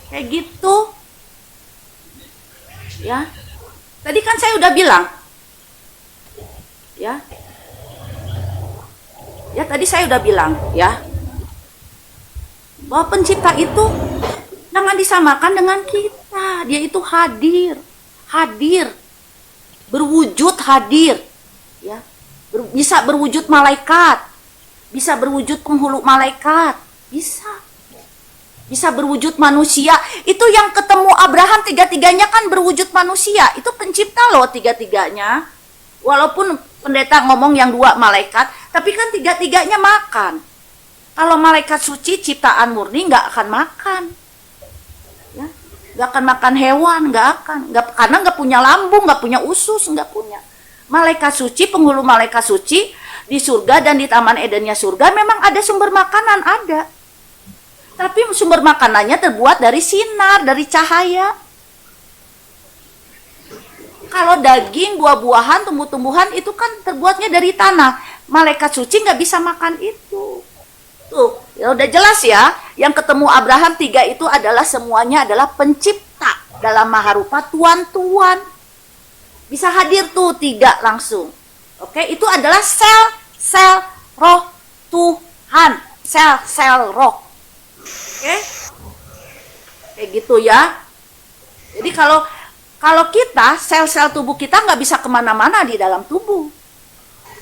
Kayak gitu. Ya. Tadi kan saya udah bilang. Ya. Ya, tadi saya udah bilang, ya. Bahwa pencipta itu jangan disamakan dengan kita. Dia itu hadir, berwujud hadir, ya, bisa berwujud malaikat, bisa berwujud penghulu malaikat, bisa berwujud manusia. Itu yang ketemu Abraham tiga-tiganya kan berwujud manusia. Itu pencipta loh tiga-tiganya. Walaupun pendeta ngomong yang dua malaikat, tapi kan tiga-tiganya makan. Kalau malaikat suci ciptaan murni nggak akan makan, ya, nggak akan makan hewan, karena nggak punya lambung, nggak punya usus, nggak punya. Malaikat suci, penghulu malaikat suci di surga dan di taman Edennya surga memang ada sumber makanan, ada. Tapi sumber makanannya terbuat dari sinar, dari cahaya. Kalau daging, buah-buahan, tumbuh-tumbuhan itu kan terbuatnya dari tanah. Malaikat suci nggak bisa makan itu. Tuh, ya udah jelas ya. Yang ketemu Abraham tiga itu adalah semuanya adalah pencipta dalam maharupa tuan-tuan. Bisa hadir tuh tiga langsung. Oke, itu adalah sel roh Tuhan, sel roh. Oke, kayak gitu ya. Jadi kalau kita sel-sel tubuh kita nggak bisa kemana-mana di dalam tubuh,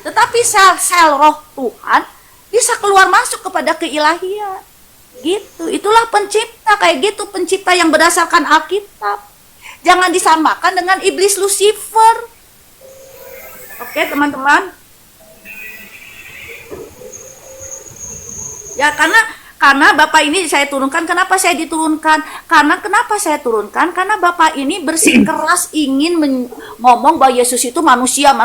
tetapi sel roh Tuhan bisa keluar masuk kepada keilahian. Gitu. Itulah pencipta, kayak gitu pencipta yang berdasarkan Alkitab. Jangan disamakan dengan iblis Lucifer. Oke, teman-teman. Ya, karena Bapak ini saya turunkan. Kenapa saya diturunkan? Kenapa saya turunkan? Karena Bapak ini bersikeras ingin ngomong bahwa Yesus itu manusia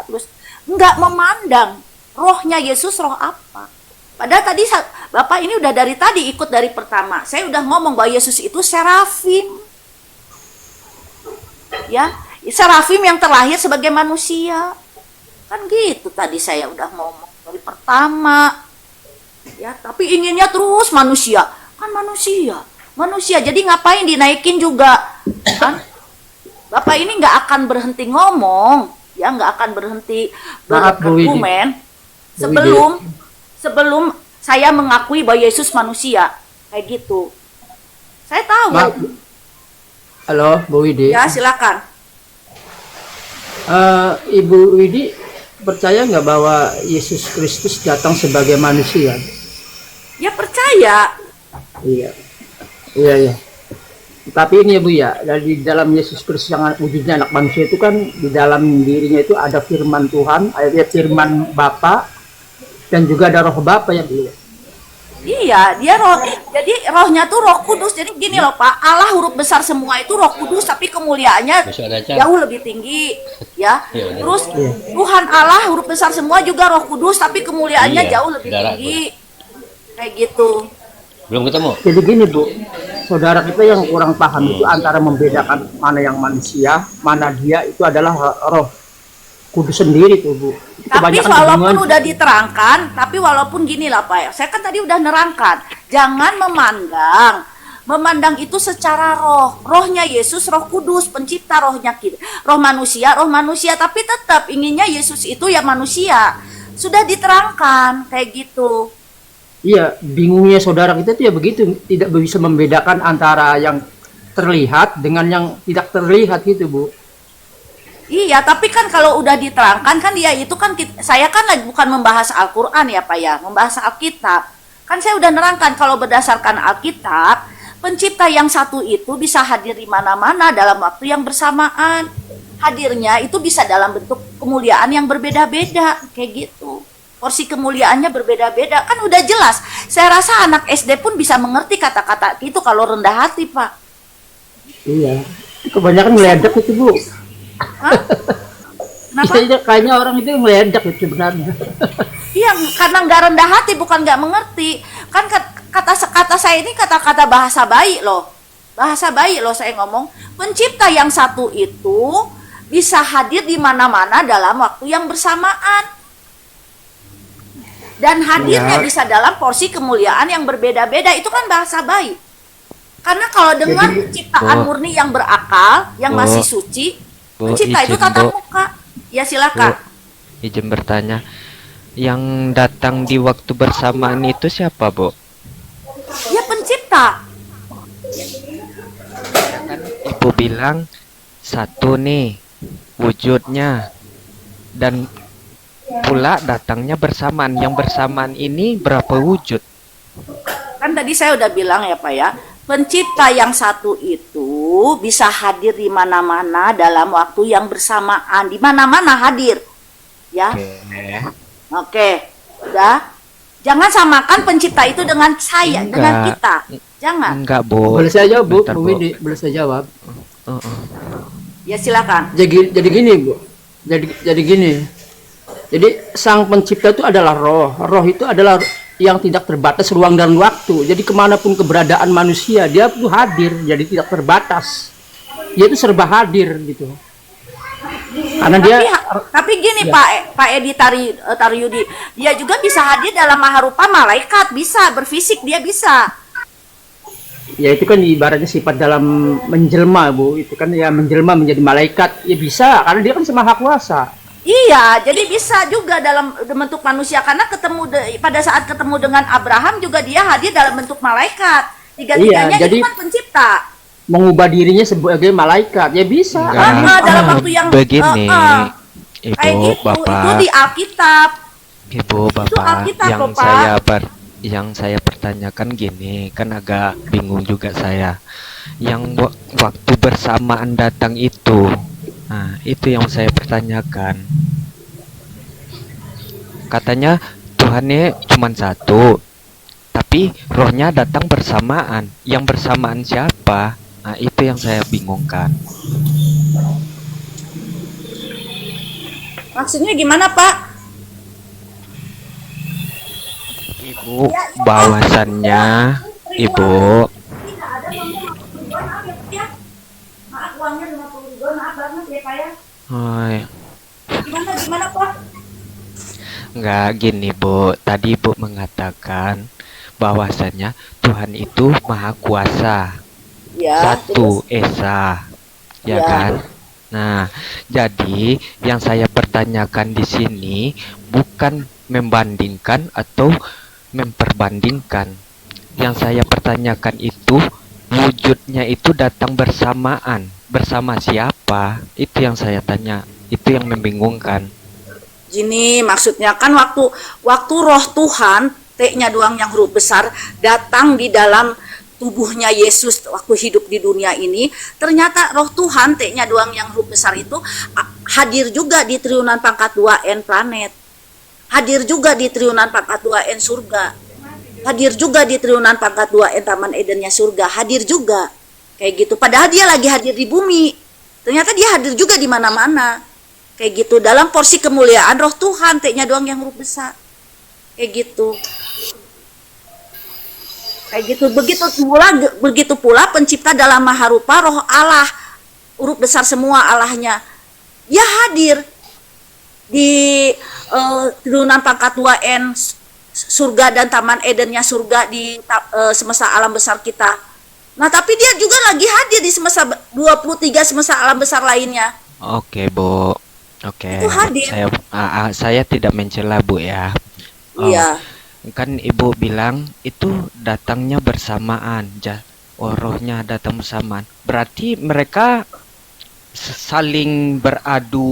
terus enggak memandang rohnya Yesus roh apa. Padahal tadi Bapak ini udah dari tadi ikut dari pertama. Saya udah ngomong bahwa Yesus itu serafim. Ya, serafim yang terlahir sebagai manusia. Kan gitu tadi saya udah ngomong dari pertama. Ya, tapi inginnya terus manusia. Kan manusia. Jadi ngapain dinaikin juga? Kan? Bapak ini nggak akan berhenti ngomong, ya, nggak akan berhenti berargumen sebelum saya mengakui bahwa Yesus manusia, kayak gitu. Saya tahu. Halo, Bu Widi. Ya, silakan. Ibu Widi percaya nggak bahwa Yesus Kristus datang sebagai manusia? Ya, percaya. Iya. Tapi ini ya Bu ya, dari dalam Yesus Kristus yang wujudnya anak manusia itu kan di dalam dirinya itu ada firman Tuhan, ada firman Bapa, dan juga ada roh Bapa ya Bu. Iya, dia roh. Jadi rohnya tuh Roh Kudus. Jadi gini loh Pak, Allah huruf besar semua itu Roh Kudus, tapi kemuliaannya jauh lebih tinggi, ya. Terus Tuhan Allah huruf besar semua juga Roh Kudus, tapi kemuliaannya jauh lebih tinggi. Kayak gitu. Belum ketemu. Jadi gini Bu, saudara kita yang kurang paham itu antara membedakan mana yang manusia, mana dia itu adalah Roh Kudus sendiri tuh Bu. Tapi walaupun udah diterangkan, tapi walaupun gini lah Pak, saya kan tadi udah nerangkan, jangan memandang memandang itu secara roh. Rohnya Yesus, Roh Kudus, pencipta rohnya kita. Roh manusia, tapi tetap inginnya Yesus itu ya manusia. Sudah diterangkan kayak gitu. Iya, bingungnya saudara kita tuh ya begitu, tidak bisa membedakan antara yang terlihat dengan yang tidak terlihat gitu, Bu. Iya, tapi kan kalau udah diterangkan kan dia itu kan saya kan lagi bukan membahas Al-Qur'an ya, Pak ya, membahas Alkitab. Kan saya udah nerangkan kalau berdasarkan Alkitab, pencipta yang satu itu bisa hadir di mana-mana dalam waktu yang bersamaan. Hadirnya itu bisa dalam bentuk kemuliaan yang berbeda-beda, kayak gitu. Porsi kemuliaannya berbeda-beda, kan udah jelas. Saya rasa anak SD pun bisa mengerti kata-kata itu kalau rendah hati, Pak. Iya. Kebanyakan meledek itu, Bu. Hah? Kenapa? Iya, kayaknya orang itu meledek itu sebenarnya. Iya, karena nggak rendah hati, bukan nggak mengerti. Kan kata saya ini kata-kata bahasa baik loh. Bahasa baik loh saya ngomong. Pencipta yang satu itu bisa hadir di mana-mana dalam waktu yang bersamaan. Dan hadirnya bisa dalam porsi kemuliaan yang berbeda-beda. Itu kan bahasa baik. Karena kalau dengan penciptaan murni yang berakal, yang masih suci, pencipta itu tatap muka. Ya silakan. Izin bertanya, yang datang di waktu bersamaan itu siapa, Bu? Ya pencipta. Kan Ibu bilang satu nih wujudnya, dan pula datangnya bersamaan. Yang bersamaan ini berapa wujud? Kan tadi saya udah bilang ya Pak ya, pencipta yang satu itu bisa hadir di mana-mana dalam waktu yang bersamaan. Di mana-mana hadir. Ya. Oke. Udah. Jangan samakan pencipta itu dengan saya, dengan kita. Jangan. Enggak, Bu. Boleh saya jawab, Bu? Bentar, Bu Widi, boleh saya jawab? Ya silakan. Jadi gini, Bu. Jadi gini. Jadi sang pencipta itu adalah roh. Roh itu adalah yang tidak terbatas ruang dan waktu. Jadi kemanapun keberadaan manusia, dia tuh hadir. Jadi tidak terbatas. Dia itu serba hadir gitu. Karena dia Tapi gini Pak Edi Taryudi, dia juga bisa hadir dalam maharupa malaikat, bisa berfisik, dia bisa. ya itu kan ibaratnya sifat dalam menjelma, Bu. Itu kan ya menjelma menjadi malaikat. Ya bisa, karena dia kan Maha Kuasa. Iya, jadi bisa juga dalam bentuk manusia karena pada saat ketemu dengan Abraham juga dia hadir dalam bentuk malaikat. Tiga-tiganya Iya, jadi itu kan pencipta. mengubah dirinya sebagai malaikat, ya bisa. Dalam waktu yang begini, kayak Ibu, gitu. Itu Bapak, di Alkitab. Ibu, Itu Bapak, Alkitab, yang Bapak. yang saya pertanyakan gini, kan agak bingung juga saya. Yang waktu bersamaan datang itu, nah itu yang saya pertanyakan. Katanya Tuhannya cuma satu, tapi rohnya datang bersamaan. Yang bersamaan siapa? Nah itu yang saya bingungkan. Maksudnya gimana, Pak? Ibu, bahwasannya Ibu, Maaf, uangnya 50 ribu, maaf banget ya, Pak ya. oh, Gimana, Pak? nggak gini Bu, tadi Ibu mengatakan bahwasannya Tuhan itu Maha Kuasa, Ya, Satu Esa, ya Ya. kan? Nah, jadi yang saya pertanyakan di sini bukan membandingkan atau memperbandingkan. Yang saya pertanyakan itu wujudnya itu datang bersamaan. Bersama siapa? Itu yang saya tanya. Itu yang membingungkan. Gini, maksudnya kan waktu roh Tuhan, T-nya doang yang huruf besar, datang di dalam tubuhnya Yesus waktu hidup di dunia ini, ternyata roh Tuhan, T-nya doang yang huruf besar itu hadir juga di triunan pangkat 2N planet. Hadir juga di triunan pangkat 2N surga. Hadir juga di triunan pangkat 2N Taman Edennya surga. Hadir juga. Kayak gitu. Padahal dia lagi hadir di bumi. Ternyata dia hadir juga di mana-mana. Kayak gitu. Dalam porsi kemuliaan roh Tuhan, T-nya doang yang huruf besar. Kayak gitu. Kayak gitu. Begitu pula pencipta dalam maharupa roh Allah. Huruf besar semua Allahnya. Dia hadir di triunan pangkat 2N surga dan Taman Edennya surga di semesta alam besar kita. Nah, tapi dia juga lagi hadir di semesta 23 semesta alam besar lainnya. Oke, Bu. Oke. Itu hadir. Saya tidak mencela, Bu ya. Oh, Iya. kan Ibu bilang itu datangnya bersamaan, rohnya datang bersamaan. Berarti mereka saling beradu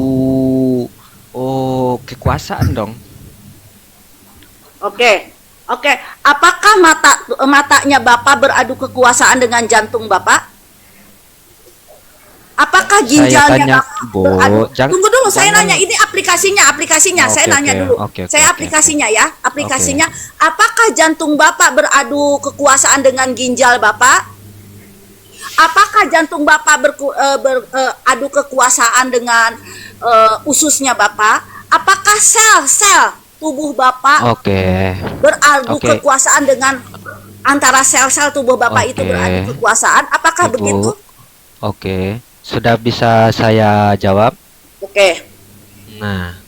kekuasaan dong. Oke. Oke, apakah matanya Bapak beradu kekuasaan dengan jantung Bapak? Apakah ginjalnya tanya, Bapak Bu, beradu? Tunggu dulu, saya jangan- nanya ini aplikasinya. Saya nanya dulu. Saya aplikasinya ya, aplikasinya. Apakah jantung Bapak beradu kekuasaan dengan ginjal Bapak? Apakah jantung Bapak beradu kekuasaan dengan ususnya Bapak? Apakah sel-sel tubuh Bapak beradu Oke. kekuasaan dengan antara sel-sel tubuh Bapak itu beradu kekuasaan? Apakah Ibu. begitu? Oke, sudah bisa saya jawab? Oke. Nah,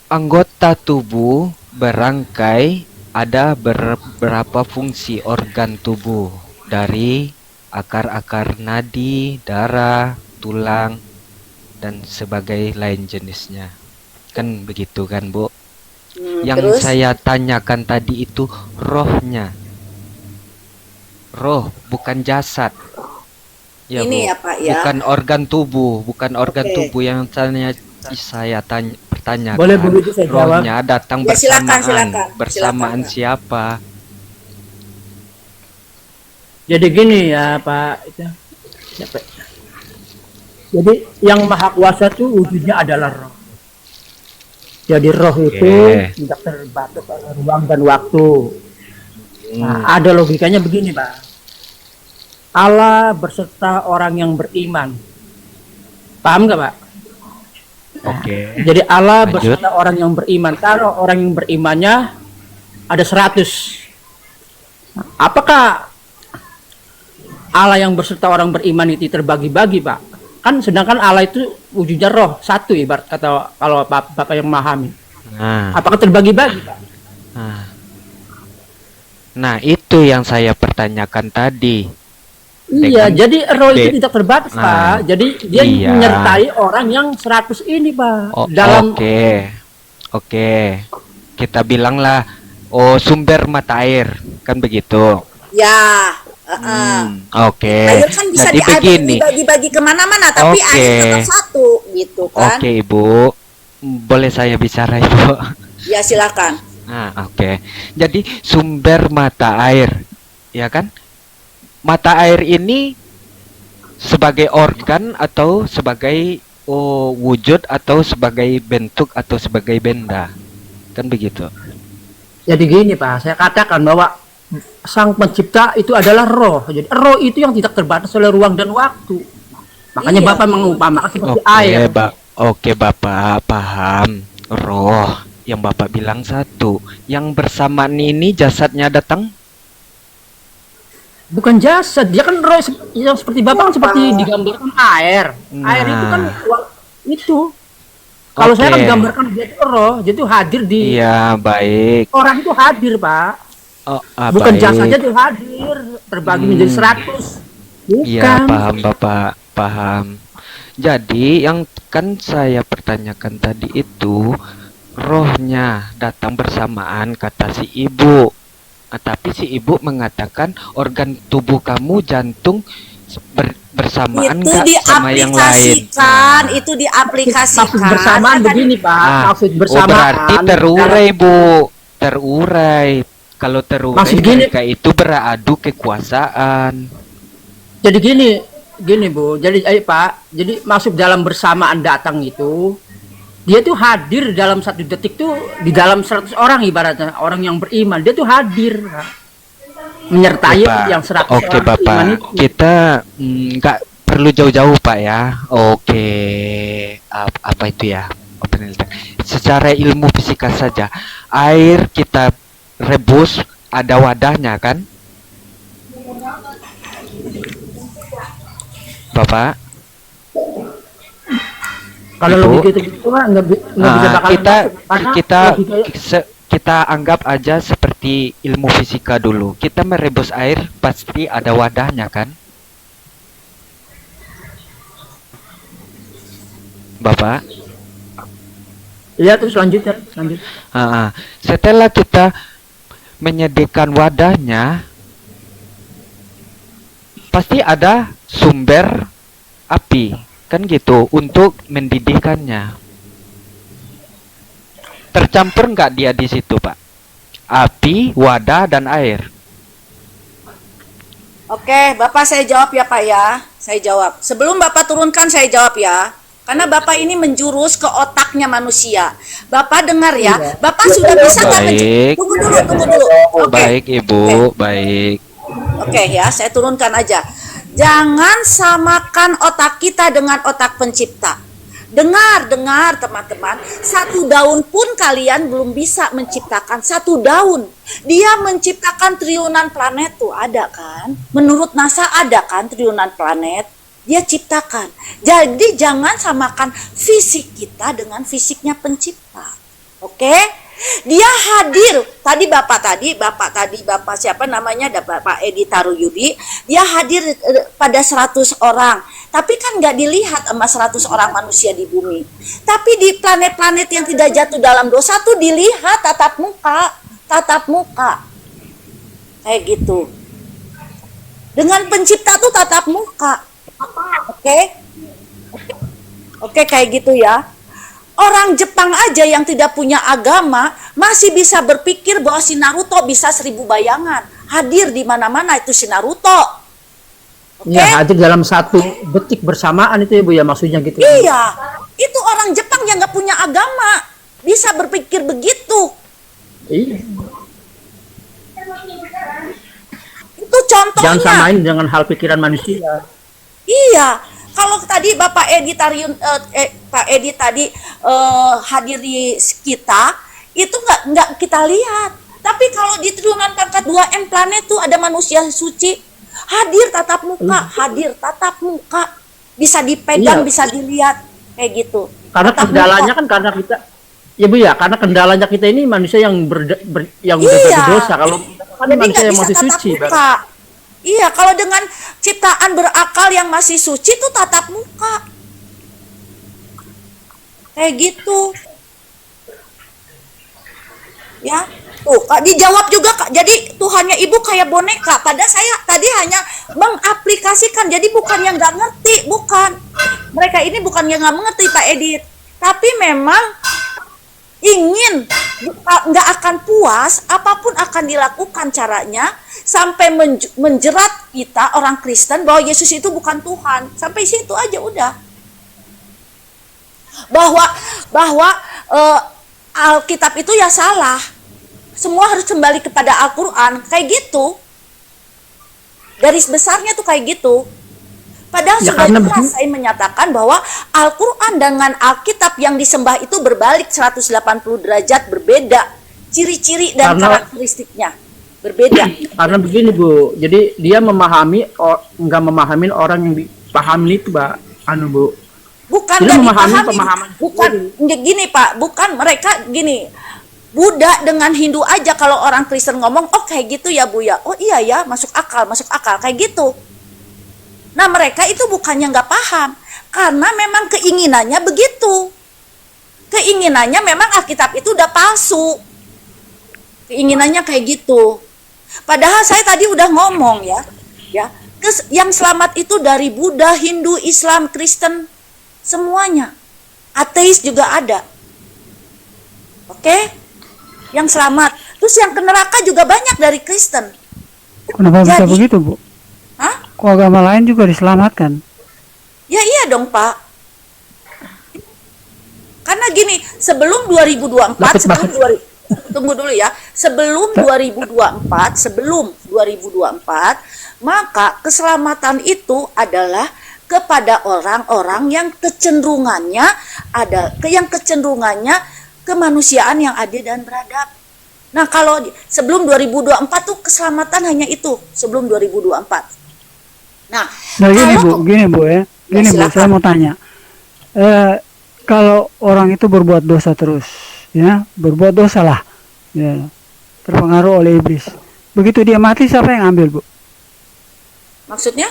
anggota tubuh berangkai ada beberapa fungsi organ tubuh dari akar-akar nadi, darah, tulang, dan sebagai lain jenisnya. Kan begitu kan, Bu? Yang Terus? saya tanyakan tadi itu rohnya. Roh, bukan jasad. Ya, Ini Bu. ya, Pak, ya. Bukan organ tubuh, bukan organ Oke. tubuh yang saya pertanyakan. Boleh begitu saya jawab? Rohnya datang Ya, silakan, bersamaan. silakan. Bersamaan Silakan, Pak. siapa? Jadi gini ya Pak, siapa? Jadi yang maha kuasa itu wujudnya adalah roh. Jadi roh itu tidak terbatas oleh ruang dan waktu. Nah, ada logikanya begini Pak. Allah berserta orang yang beriman. Paham nggak Pak? Oke. Jadi Allah Lanjut. berserta orang yang beriman. Kalau orang yang berimannya ada 100. Nah, apakah Allah yang berserta orang beriman itu terbagi-bagi, Pak? Kan sedangkan Allah itu wujudnya roh, satu ibarat kata kalau Bapak yang memahami. Nah, Apakah terbagi-bagi, Pak? nah itu yang saya pertanyakan tadi. Iya, Dengan- jadi roh itu de- tidak terbatas, Nah, Pak. Jadi dia iya. menyertai orang yang 100 ini, Pak. Oh, Dalam Oke. Kita bilanglah sumber mata air, kan begitu. Ya. Oke. Air kan bisa Jadi begini. dibagi-bagi kemana-mana, tapi Oke. air tetap satu, gitu kan? Oke, Ibu. Boleh saya bicara, Ibu? Ya, silakan. Oke. Jadi sumber mata air, ya kan? Mata air ini sebagai organ atau sebagai wujud atau sebagai bentuk atau sebagai benda, kan begitu? Jadi gini Pak, saya katakan bahwa Sang Pencipta itu adalah roh. Jadi roh itu yang tidak terbatas oleh ruang dan waktu. Makanya Iya. Bapak mengumpamakan seperti air. Oke, Bapak paham. Roh yang Bapak bilang satu, yang bersamaan ini jasadnya datang. Bukan jasad, dia kan roh yang seperti Bapak kan seperti digambarkan air. Air itu kan itu. Kalau saya kan Oke. digambarkan dia itu roh, dia itu hadir di Iya, baik. orang itu hadir, Pak. Bukan Baik. jasadnya itu hadir, terbagi menjadi 100. Bukan. Iya, paham Bapak, paham. Jadi yang kan saya pertanyakan tadi itu rohnya datang bersamaan kata si ibu. Tapi si ibu mengatakan organ tubuh kamu jantung bersamaan Itu nggak sama yang lain. diaplikasikan, itu diaplikasikan. Maksud bersamaan Kan begini, Pak. Maksud Oh, bersamaan. berarti terurai, Bu. Terurai. Kalau terurai Maksud gini- mereka itu beradu kekuasaan. Jadi gini Bu, jadi Pak, jadi masuk dalam bersamaan datang itu, dia tuh hadir dalam 1 detik tuh di dalam 100 orang ibaratnya orang yang beriman, dia tuh hadir Pak. Menyertai Bapak. yang 100 Oke, orang beriman Bapak. itu. Kita nggak perlu jauh-jauh, Pak ya. Oke. Apa itu ya? Penelitian. Secara ilmu fisika saja, air kita rebus ada wadahnya kan? Bapak, Kalau Ibu. logika itu gitu Pak, nggak bisa bakal kita masuk. Karena kita logika- kita anggap aja seperti ilmu fisika dulu. Kita merebus air pasti ada wadahnya kan? Bapak? Iya, terus lanjut ya, lanjut. Setelah kita menyediakan wadahnya, pasti ada sumber api, kan gitu, untuk mendidihkannya. Tercampur nggak dia di situ, Pak? Api, wadah, dan air. Oke, Bapak saya jawab ya Pak ya. Saya jawab. Sebelum Bapak turunkan saya jawab ya. Karena Bapak ini menjurus ke otaknya manusia. Bapak dengar ya. Bapak sudah bisa kan Baik. Tunggu dulu. Oke. Baik, Ibu. Baik. Oke ya, saya turunkan aja. Jangan samakan otak kita dengan otak pencipta. Dengar teman-teman. Satu daun pun kalian belum bisa menciptakan satu daun. Dia menciptakan triliunan planet tuh, ada kan? Menurut NASA ada kan triliunan planet? Dia ciptakan. Jadi jangan samakan fisik kita dengan fisiknya pencipta. Oke? Dia hadir. Bapak siapa namanya? Bapak Edi Taruyudi. Dia hadir pada 100 orang. Tapi kan nggak dilihat sama 100 orang manusia di bumi. Tapi di planet-planet yang tidak jatuh dalam dosa tuh dilihat tatap muka. Kayak gitu. Dengan pencipta tuh tatap muka. Oke, kayak gitu ya. Orang Jepang aja yang tidak punya agama masih bisa berpikir bahwa si Naruto bisa 1000 bayangan. Hadir di mana-mana itu si Naruto. Oke? Ya, hadir dalam satu detik bersamaan itu ya Bu ya, maksudnya gitu. Iya, itu orang Jepang yang nggak punya agama bisa berpikir begitu. Iya. Itu contohnya. Jangan samain dengan hal pikiran manusia. Iya, kalau tadi Bapak Edi Pak Edi tadi hadir di kita, itu nggak kita lihat. Tapi kalau di triliunan pangkat 2M planet tuh ada manusia suci, hadir tatap muka, bisa dipegang, Iya. bisa dilihat, kayak gitu. Karena Tatap kendalanya muka. kan karena kita, ya Bu ya, karena kendalanya kita ini manusia yang yang Iya. udah berdosa. Kalau kan Jadi manusia nggak yang bisa masih tatap suci. muka. Iya, kalau dengan ciptaan berakal yang masih suci tuh tatap muka. Kayak gitu. Ya, tuh Kak dijawab juga Kak. Jadi Tuhannya Ibu kayak boneka. Padahal saya tadi hanya mengaplikasikan. Jadi bukan yang nggak ngerti, bukan. Mereka ini bukan yang nggak mengerti Pak Edit. Tapi memang ingin nggak akan puas, apapun akan dilakukan caranya sampai menjerat kita orang Kristen bahwa Yesus itu bukan Tuhan. Sampai situ aja udah. Bahwa Alkitab itu ya salah. Semua harus kembali kepada Al-Qur'an, kayak gitu. Garis besarnya tuh kayak gitu. Padahal Ya, sudah karena jelas saya menyatakan bahwa Al-Quran dengan Alkitab yang disembah itu berbalik 180 derajat, berbeda. Ciri-ciri dan Karena- karakteristiknya berbeda. Karena begini Bu, jadi dia nggak memahami orang yang dipahami itu Mbak, Bu. Bukan Dia nggak memahami dipahami. pemahaman Bukan gini Pak, bukan mereka gini. Buddha dengan Hindu aja kalau orang Kristen ngomong, oh kayak gitu ya Bu ya. Oh iya ya, masuk akal kayak gitu. Nah mereka itu bukannya nggak paham, karena memang keinginannya begitu. Keinginannya memang Alkitab itu udah palsu. Keinginannya kayak gitu. Padahal saya tadi udah ngomong ya, yang selamat itu dari Buddha, Hindu, Islam, Kristen, semuanya. Ateis juga ada. Oke? Yang selamat. Terus yang ke neraka juga banyak dari Kristen. Kenapa bisa Jadi- begitu, Bu? Hah? Kok agama lain juga diselamatkan? Ya iya dong Pak. Karena gini, sebelum 2024, tunggu dulu ya. Sebelum 2024, maka keselamatan itu adalah kepada orang-orang yang kecenderungannya kemanusiaan yang adil dan beradab. Nah, kalau sebelum 2024 tuh keselamatan hanya itu, sebelum 2024. Nah, Nah gini kalau- Bu, gini Bu ya. Gini Bu, silakan. saya mau tanya. Kalau orang itu berbuat dosa terus, ya, berbuat dosa lah. Ya, terpengaruh oleh iblis. Begitu dia mati, siapa yang ambil, Bu? Maksudnya?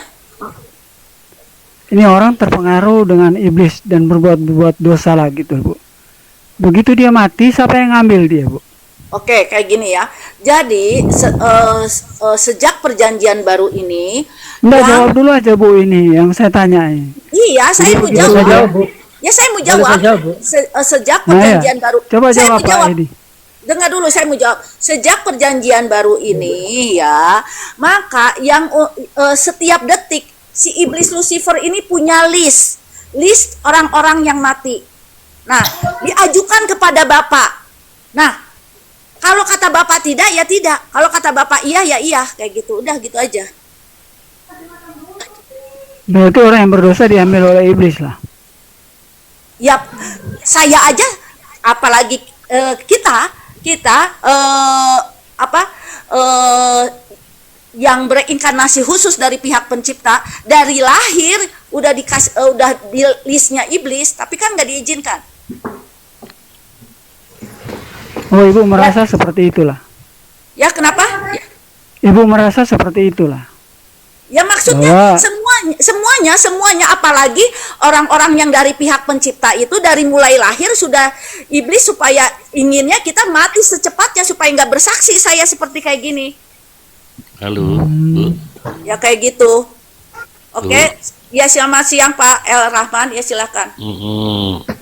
Ini orang terpengaruh dengan iblis dan berbuat dosa lagi tuh, Bu. Begitu dia mati, siapa yang ngambil dia, Bu? Oke, kayak gini ya. Jadi sejak perjanjian baru ini, Enggak, yang- jawab dulu aja, Bu, ini yang saya tanya ini. iya, saya mau Boleh jawab. saya jawab, Bu? Ya, saya mau Boleh jawab. saya jawab, Bu? Sejak Nah, ya. perjanjian baru. Coba Saya jawab, mau Pak jawab. Edi. Dengar dulu, saya mau jawab. Sejak perjanjian baru ini ya, maka yang setiap detik si iblis Lucifer ini punya list orang-orang yang mati. Nah, diajukan kepada Bapak. Nah, kalau kata Bapak tidak, ya tidak. Kalau kata Bapak iya, ya iya. Kayak gitu, udah gitu aja. Berarti orang yang berdosa diambil oleh iblis lah. Ya, saya aja, apalagi kita yang berinkarnasi khusus dari pihak pencipta, dari lahir udah udah di listnya iblis, tapi kan nggak diizinkan. Oh, Ibu merasa seperti itulah. Ya, kenapa? Ibu merasa seperti itulah. Ya, maksudnya Bahwa- semuanya apalagi orang-orang yang dari pihak pencipta itu dari mulai lahir sudah iblis supaya inginnya kita mati secepatnya supaya nggak bersaksi saya seperti kayak gini. Halo, Bu. Ya, kayak gitu. Oke. Ya, selamat siang Pak El Rahman. Ya, silakan.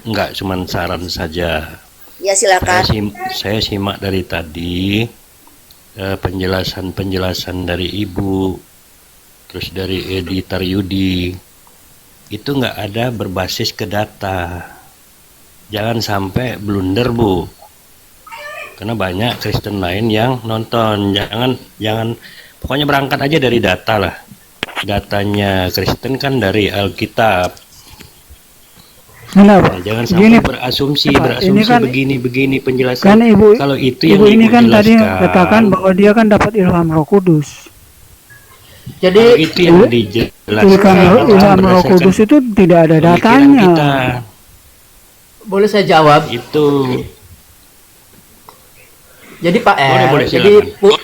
Enggak, cuman saran saja. Ya, silakan. Saya simak dari tadi penjelasan dari Ibu, terus dari Edi Taryudi, itu nggak ada berbasis ke data. Jangan sampai blunder, Bu. Karena banyak Kristen lain yang nonton. Jangan pokoknya berangkat aja dari data lah. Datanya Kristen kan dari Alkitab. Benar, Pak. Nah, jangan sampai Gini, berasumsi Pak, ini kan- begini penjelasan. Kan Ibu, Kalau itu Ibu yang ini Ibu kan tadi jelaskan, katakan bahwa dia kan dapat ilham Roh Kudus. kalau Jadi itu yang dijelaskan Ilham Roh berdasarkan Kudus itu tidak ada pemikiran datanya. kita. boleh saya jawab? Itu Jadi Pak El, Boleh, jadi silakan.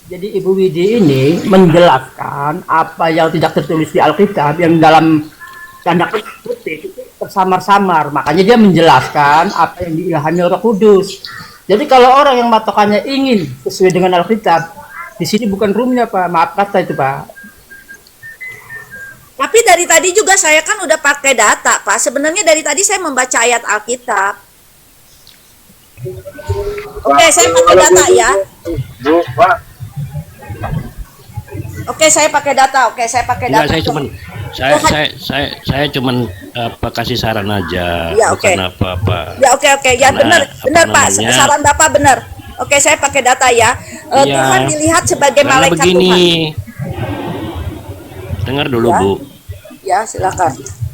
jadi Ibu Widi ini menjelaskan apa yang tidak tertulis di Alkitab yang dalam tanda kutip itu tersamar-samar. Makanya dia menjelaskan apa yang diilhami Roh Kudus. Jadi kalau orang yang patokannya ingin sesuai dengan Alkitab, di sini bukan roomnya Pak. Maaf kata itu Pak. Tapi dari tadi juga saya kan udah pakai data, Pak. Sebenarnya dari tadi saya membaca ayat Alkitab. Oke, saya pakai data ya. Oke, saya pakai data. Oke, saya pakai data. enggak, saya cuman apa kasih saran aja, Ya, bukan oke. apa-apa. Ya, oke. Ya, Nah, benar. apa Benar, Pak. namanya? Saran Bapak benar. Oke, saya pakai data ya. Iya. Tuhan dilihat sebagai Karena malaikat begini, Tuhan. dengar dulu Ya. Bu. Ya, silakan.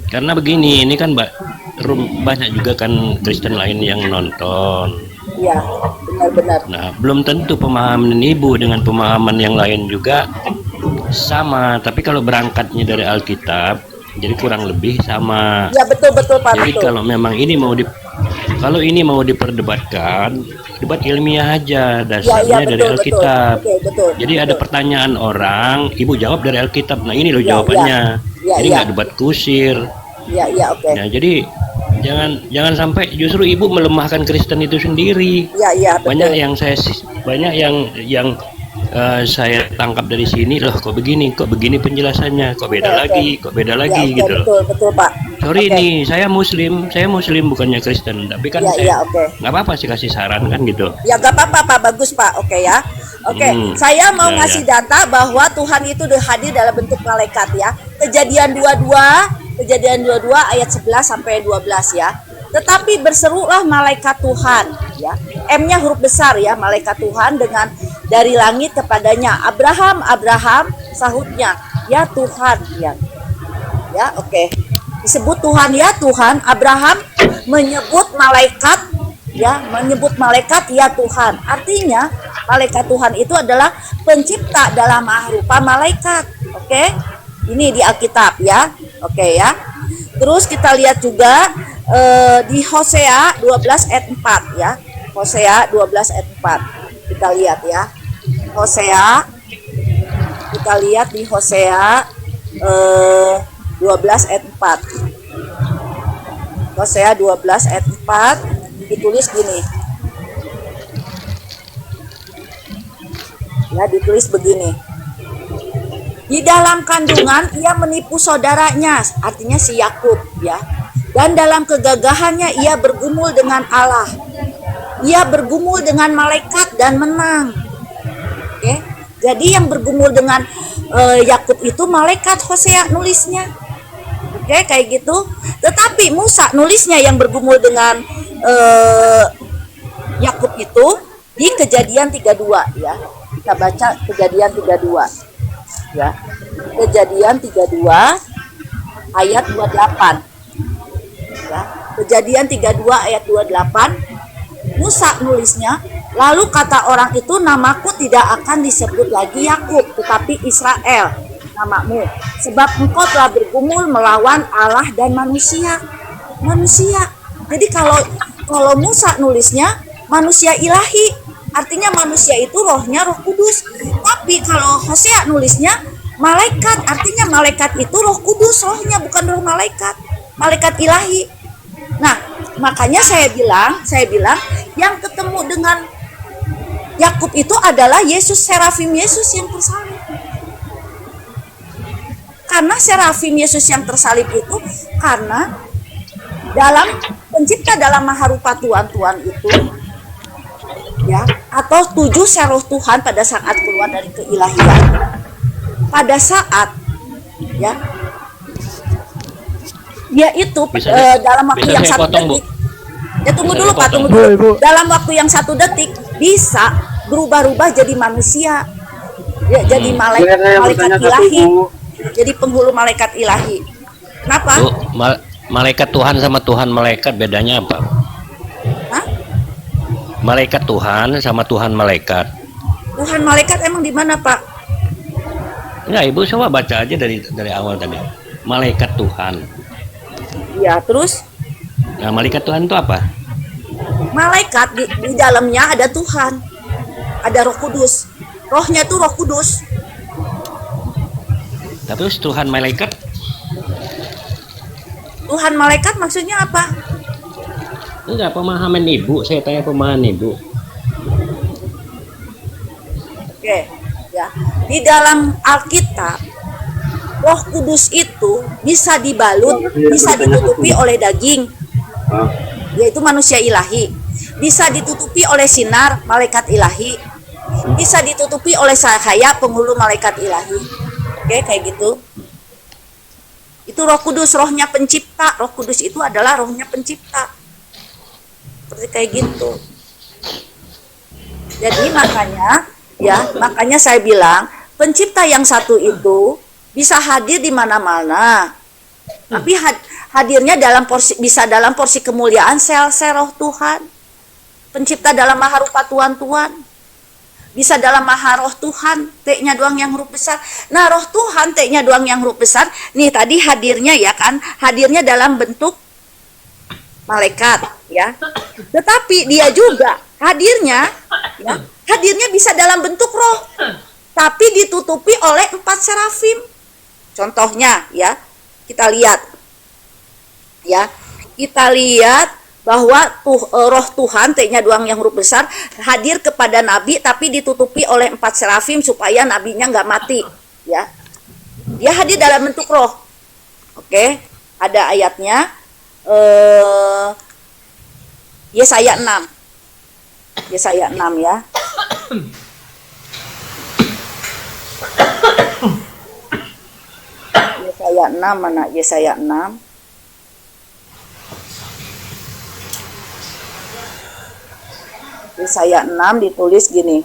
Karena begini, ini kan banyak juga kan Kristen lain yang nonton. Ya, benar-benar. Nah, belum tentu pemahaman Ibu dengan pemahaman yang lain juga sama. Tapi kalau berangkatnya dari Alkitab, jadi kurang lebih sama. Ya, betul-betul Pak. Jadi Betul. kalau memang ini kalau ini mau diperdebatkan, debat ilmiah aja, dasarnya betul, dari betul, Alkitab. betul, Jadi ada pertanyaan orang, Ibu jawab dari Alkitab. Nah, ini loh Ya, jawabannya. ya. Jadi Ya, nggak debat kusir. Ya, oke. Nah, jadi jangan sampai justru Ibu melemahkan Kristen itu sendiri. Ya, betul. Banyak yang saya tangkap dari sini, loh kok begini penjelasannya, kok beda Oke, lagi, kok beda lagi Ya, oke, gitu loh. betul Pak. Sorry Oke. nih, saya muslim bukannya Kristen, tapi kan saya oke. nggak apa-apa sih kasih saran kan gitu. Ya, gak apa-apa Pak, bagus Pak. Oke ya. Oke, saya mau Ya, ngasih data bahwa Tuhan itu hadir dalam bentuk malaikat ya. Kejadian 22 ayat 11 sampai 12 ya. Tetapi berserulah malaikat Tuhan ya. M-nya huruf besar ya, malaikat Tuhan dengan dari langit kepadanya, Abraham, Abraham, sahutnya, ya Tuhan ya. Ya, oke. Disebut Tuhan ya Tuhan, Abraham menyebut malaikat ya, Tuhan. Artinya malaikat Tuhan itu adalah pencipta dalam rupa malaikat. Oke. Ini di Alkitab ya. Oke ya. Terus kita lihat juga di Hosea 12 ayat 4 ya. Hosea 12 ayat 4. Kita lihat ya. Hosea, kita lihat di Hosea 12 ayat 4. Hosea 12 ayat 4 ditulis gini. Ya, ditulis begini. Di dalam kandungan ia menipu saudaranya, artinya si Yakub ya. Dan dalam kegagahannya ia bergumul dengan Allah. Ia bergumul dengan malaikat dan menang. Oke. Jadi yang bergumul dengan Yakub itu malaikat, Hosea nulisnya. Oke, kayak gitu. Tetapi Musa nulisnya yang bergumul dengan Yakub itu di Kejadian 32 ya. Kita baca Kejadian 32 ya. Kejadian 32 ayat 28 ya. Kejadian 32 ayat 28. Musa nulisnya, lalu kata orang itu, namaku tidak akan disebut lagi Yakub tetapi Israel namamu, sebab engkau telah bergumul melawan Allah dan manusia. Jadi kalau Musa nulisnya manusia ilahi, artinya manusia itu rohnya Roh Kudus. Tapi kalau Hosea nulisnya malaikat, artinya malaikat itu Roh Kudus, rohnya bukan roh malaikat ilahi. Nah, makanya saya bilang yang ketemu dengan Yakub itu adalah Yesus, serafim Yesus yang tersalib. Karena serafim Yesus yang tersalib itu karena dalam pencipta dalam maharupa Tuhan itu ya, atau 7 seroh Tuhan pada saat keluar dari keilahian, pada saat ya dia itu dalam waktu yang 1 detik. Ya tunggu dulu Pak, tunggu dulu. Dalam waktu yang 1 detik bisa berubah-ubah jadi manusia. Ya, jadi malaikat ilahi. Jadi penghulu malaikat ilahi. Kenapa? Bu, malaikat Tuhan sama Tuhan malaikat bedanya apa? Hah? Malaikat Tuhan sama Tuhan malaikat. Tuhan malaikat emang di mana, Pak? Enggak, Ibu coba baca aja dari awal tadi. Malaikat Tuhan. Ya, terus? Nah, malaikat Tuhan itu apa? Malaikat di dalamnya ada Tuhan. Ada Roh Kudus. Rohnya itu Roh Kudus. Terus Tuhan malaikat? Tuhan malaikat maksudnya apa? Enggak, pemahaman Ibu, saya tanya pemahaman Ibu. Oke, ya. Di dalam Alkitab, Roh Kudus itu bisa dibalut, bisa ditutupi oleh daging, yaitu manusia ilahi. Bisa ditutupi oleh sinar, malaikat ilahi. Bisa ditutupi oleh cahaya, penghulu malaikat ilahi. Oke, kayak gitu. Itu Roh Kudus, rohnya pencipta. Roh Kudus itu adalah rohnya pencipta. Seperti kayak gitu. Jadi makanya saya bilang pencipta yang satu itu bisa hadir di mana-mana. Tapi hadirnya bisa dalam porsi kemuliaan sel-sel roh Tuhan. Pencipta dalam maharupa Tuhan. Bisa dalam maha roh Tuhan, T-nya doang yang huruf besar. Nah, roh Tuhan T-nya doang yang huruf besar. Nih tadi hadirnya ya kan, hadirnya dalam bentuk malaikat ya. Tetapi dia juga hadirnya bisa dalam bentuk roh. Tapi ditutupi oleh 4 serafim. Contohnya ya, kita lihat bahwa roh Tuhan T-nya doang yang huruf besar hadir kepada Nabi tapi ditutupi oleh 4 serafim supaya nabinya nggak mati ya. Dia hadir dalam bentuk roh. Oke, ada ayatnya Yesaya 6 ya. Yesaya 6 mana? Yesaya 6. Yesaya 6 ditulis gini.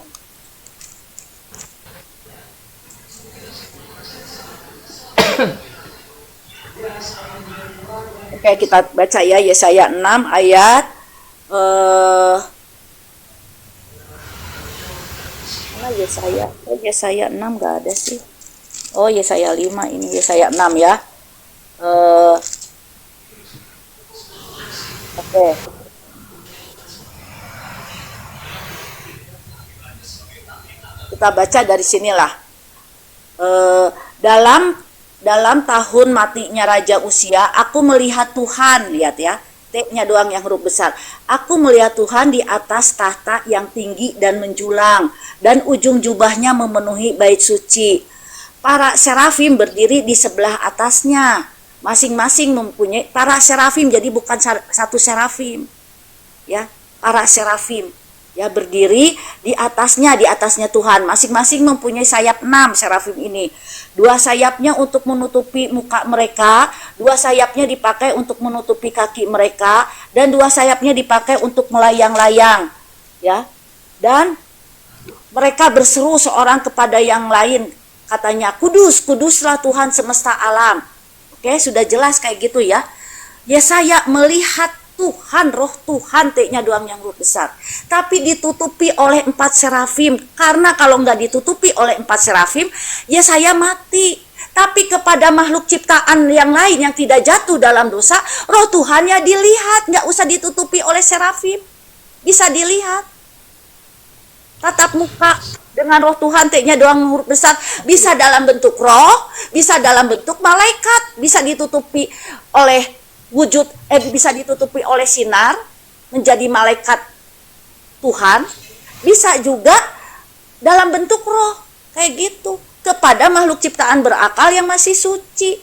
Oke, kita baca ya Yesaya 6 ayat mana Yesaya? Yesaya 6 enggak ada sih. Oh, Yesaya 5 ini Yesaya 6 ya. Oke. Kita baca dari sinilah. Dalam tahun matinya Raja Uzia, aku melihat Tuhan, lihat ya, T-nya doang yang huruf besar. Aku melihat Tuhan di atas tahta yang tinggi dan menjulang, dan ujung jubahnya memenuhi bait suci. Para serafim berdiri di sebelah atasnya, masing-masing mempunyai para serafim, jadi bukan satu serafim, ya, para serafim. Ya, berdiri di atasnya Tuhan, masing-masing mempunyai sayap 6 serafim ini. 2 sayapnya untuk menutupi muka mereka, 2 sayapnya dipakai untuk menutupi kaki mereka, dan 2 sayapnya dipakai untuk melayang-layang. Ya, dan mereka berseru seorang kepada yang lain, katanya, kudus, kuduslah Tuhan semesta alam. Oke, sudah jelas kayak gitu ya. Yesaya melihat Tuhan, roh Tuhan, T-nya doang yang huruf besar, tapi ditutupi oleh 4 serafim. Karena kalau nggak ditutupi oleh 4 serafim, Yesaya mati. Tapi kepada makhluk ciptaan yang lain yang tidak jatuh dalam dosa, roh Tuhannya dilihat, nggak usah ditutupi oleh serafim, bisa dilihat. Tatap muka dengan roh Tuhan, T-nya doang huruf besar, bisa dalam bentuk roh, bisa dalam bentuk malaikat, bisa ditutupi oleh wujud, bisa ditutupi oleh sinar menjadi malaikat Tuhan, bisa juga dalam bentuk roh kayak gitu kepada makhluk ciptaan berakal yang masih suci.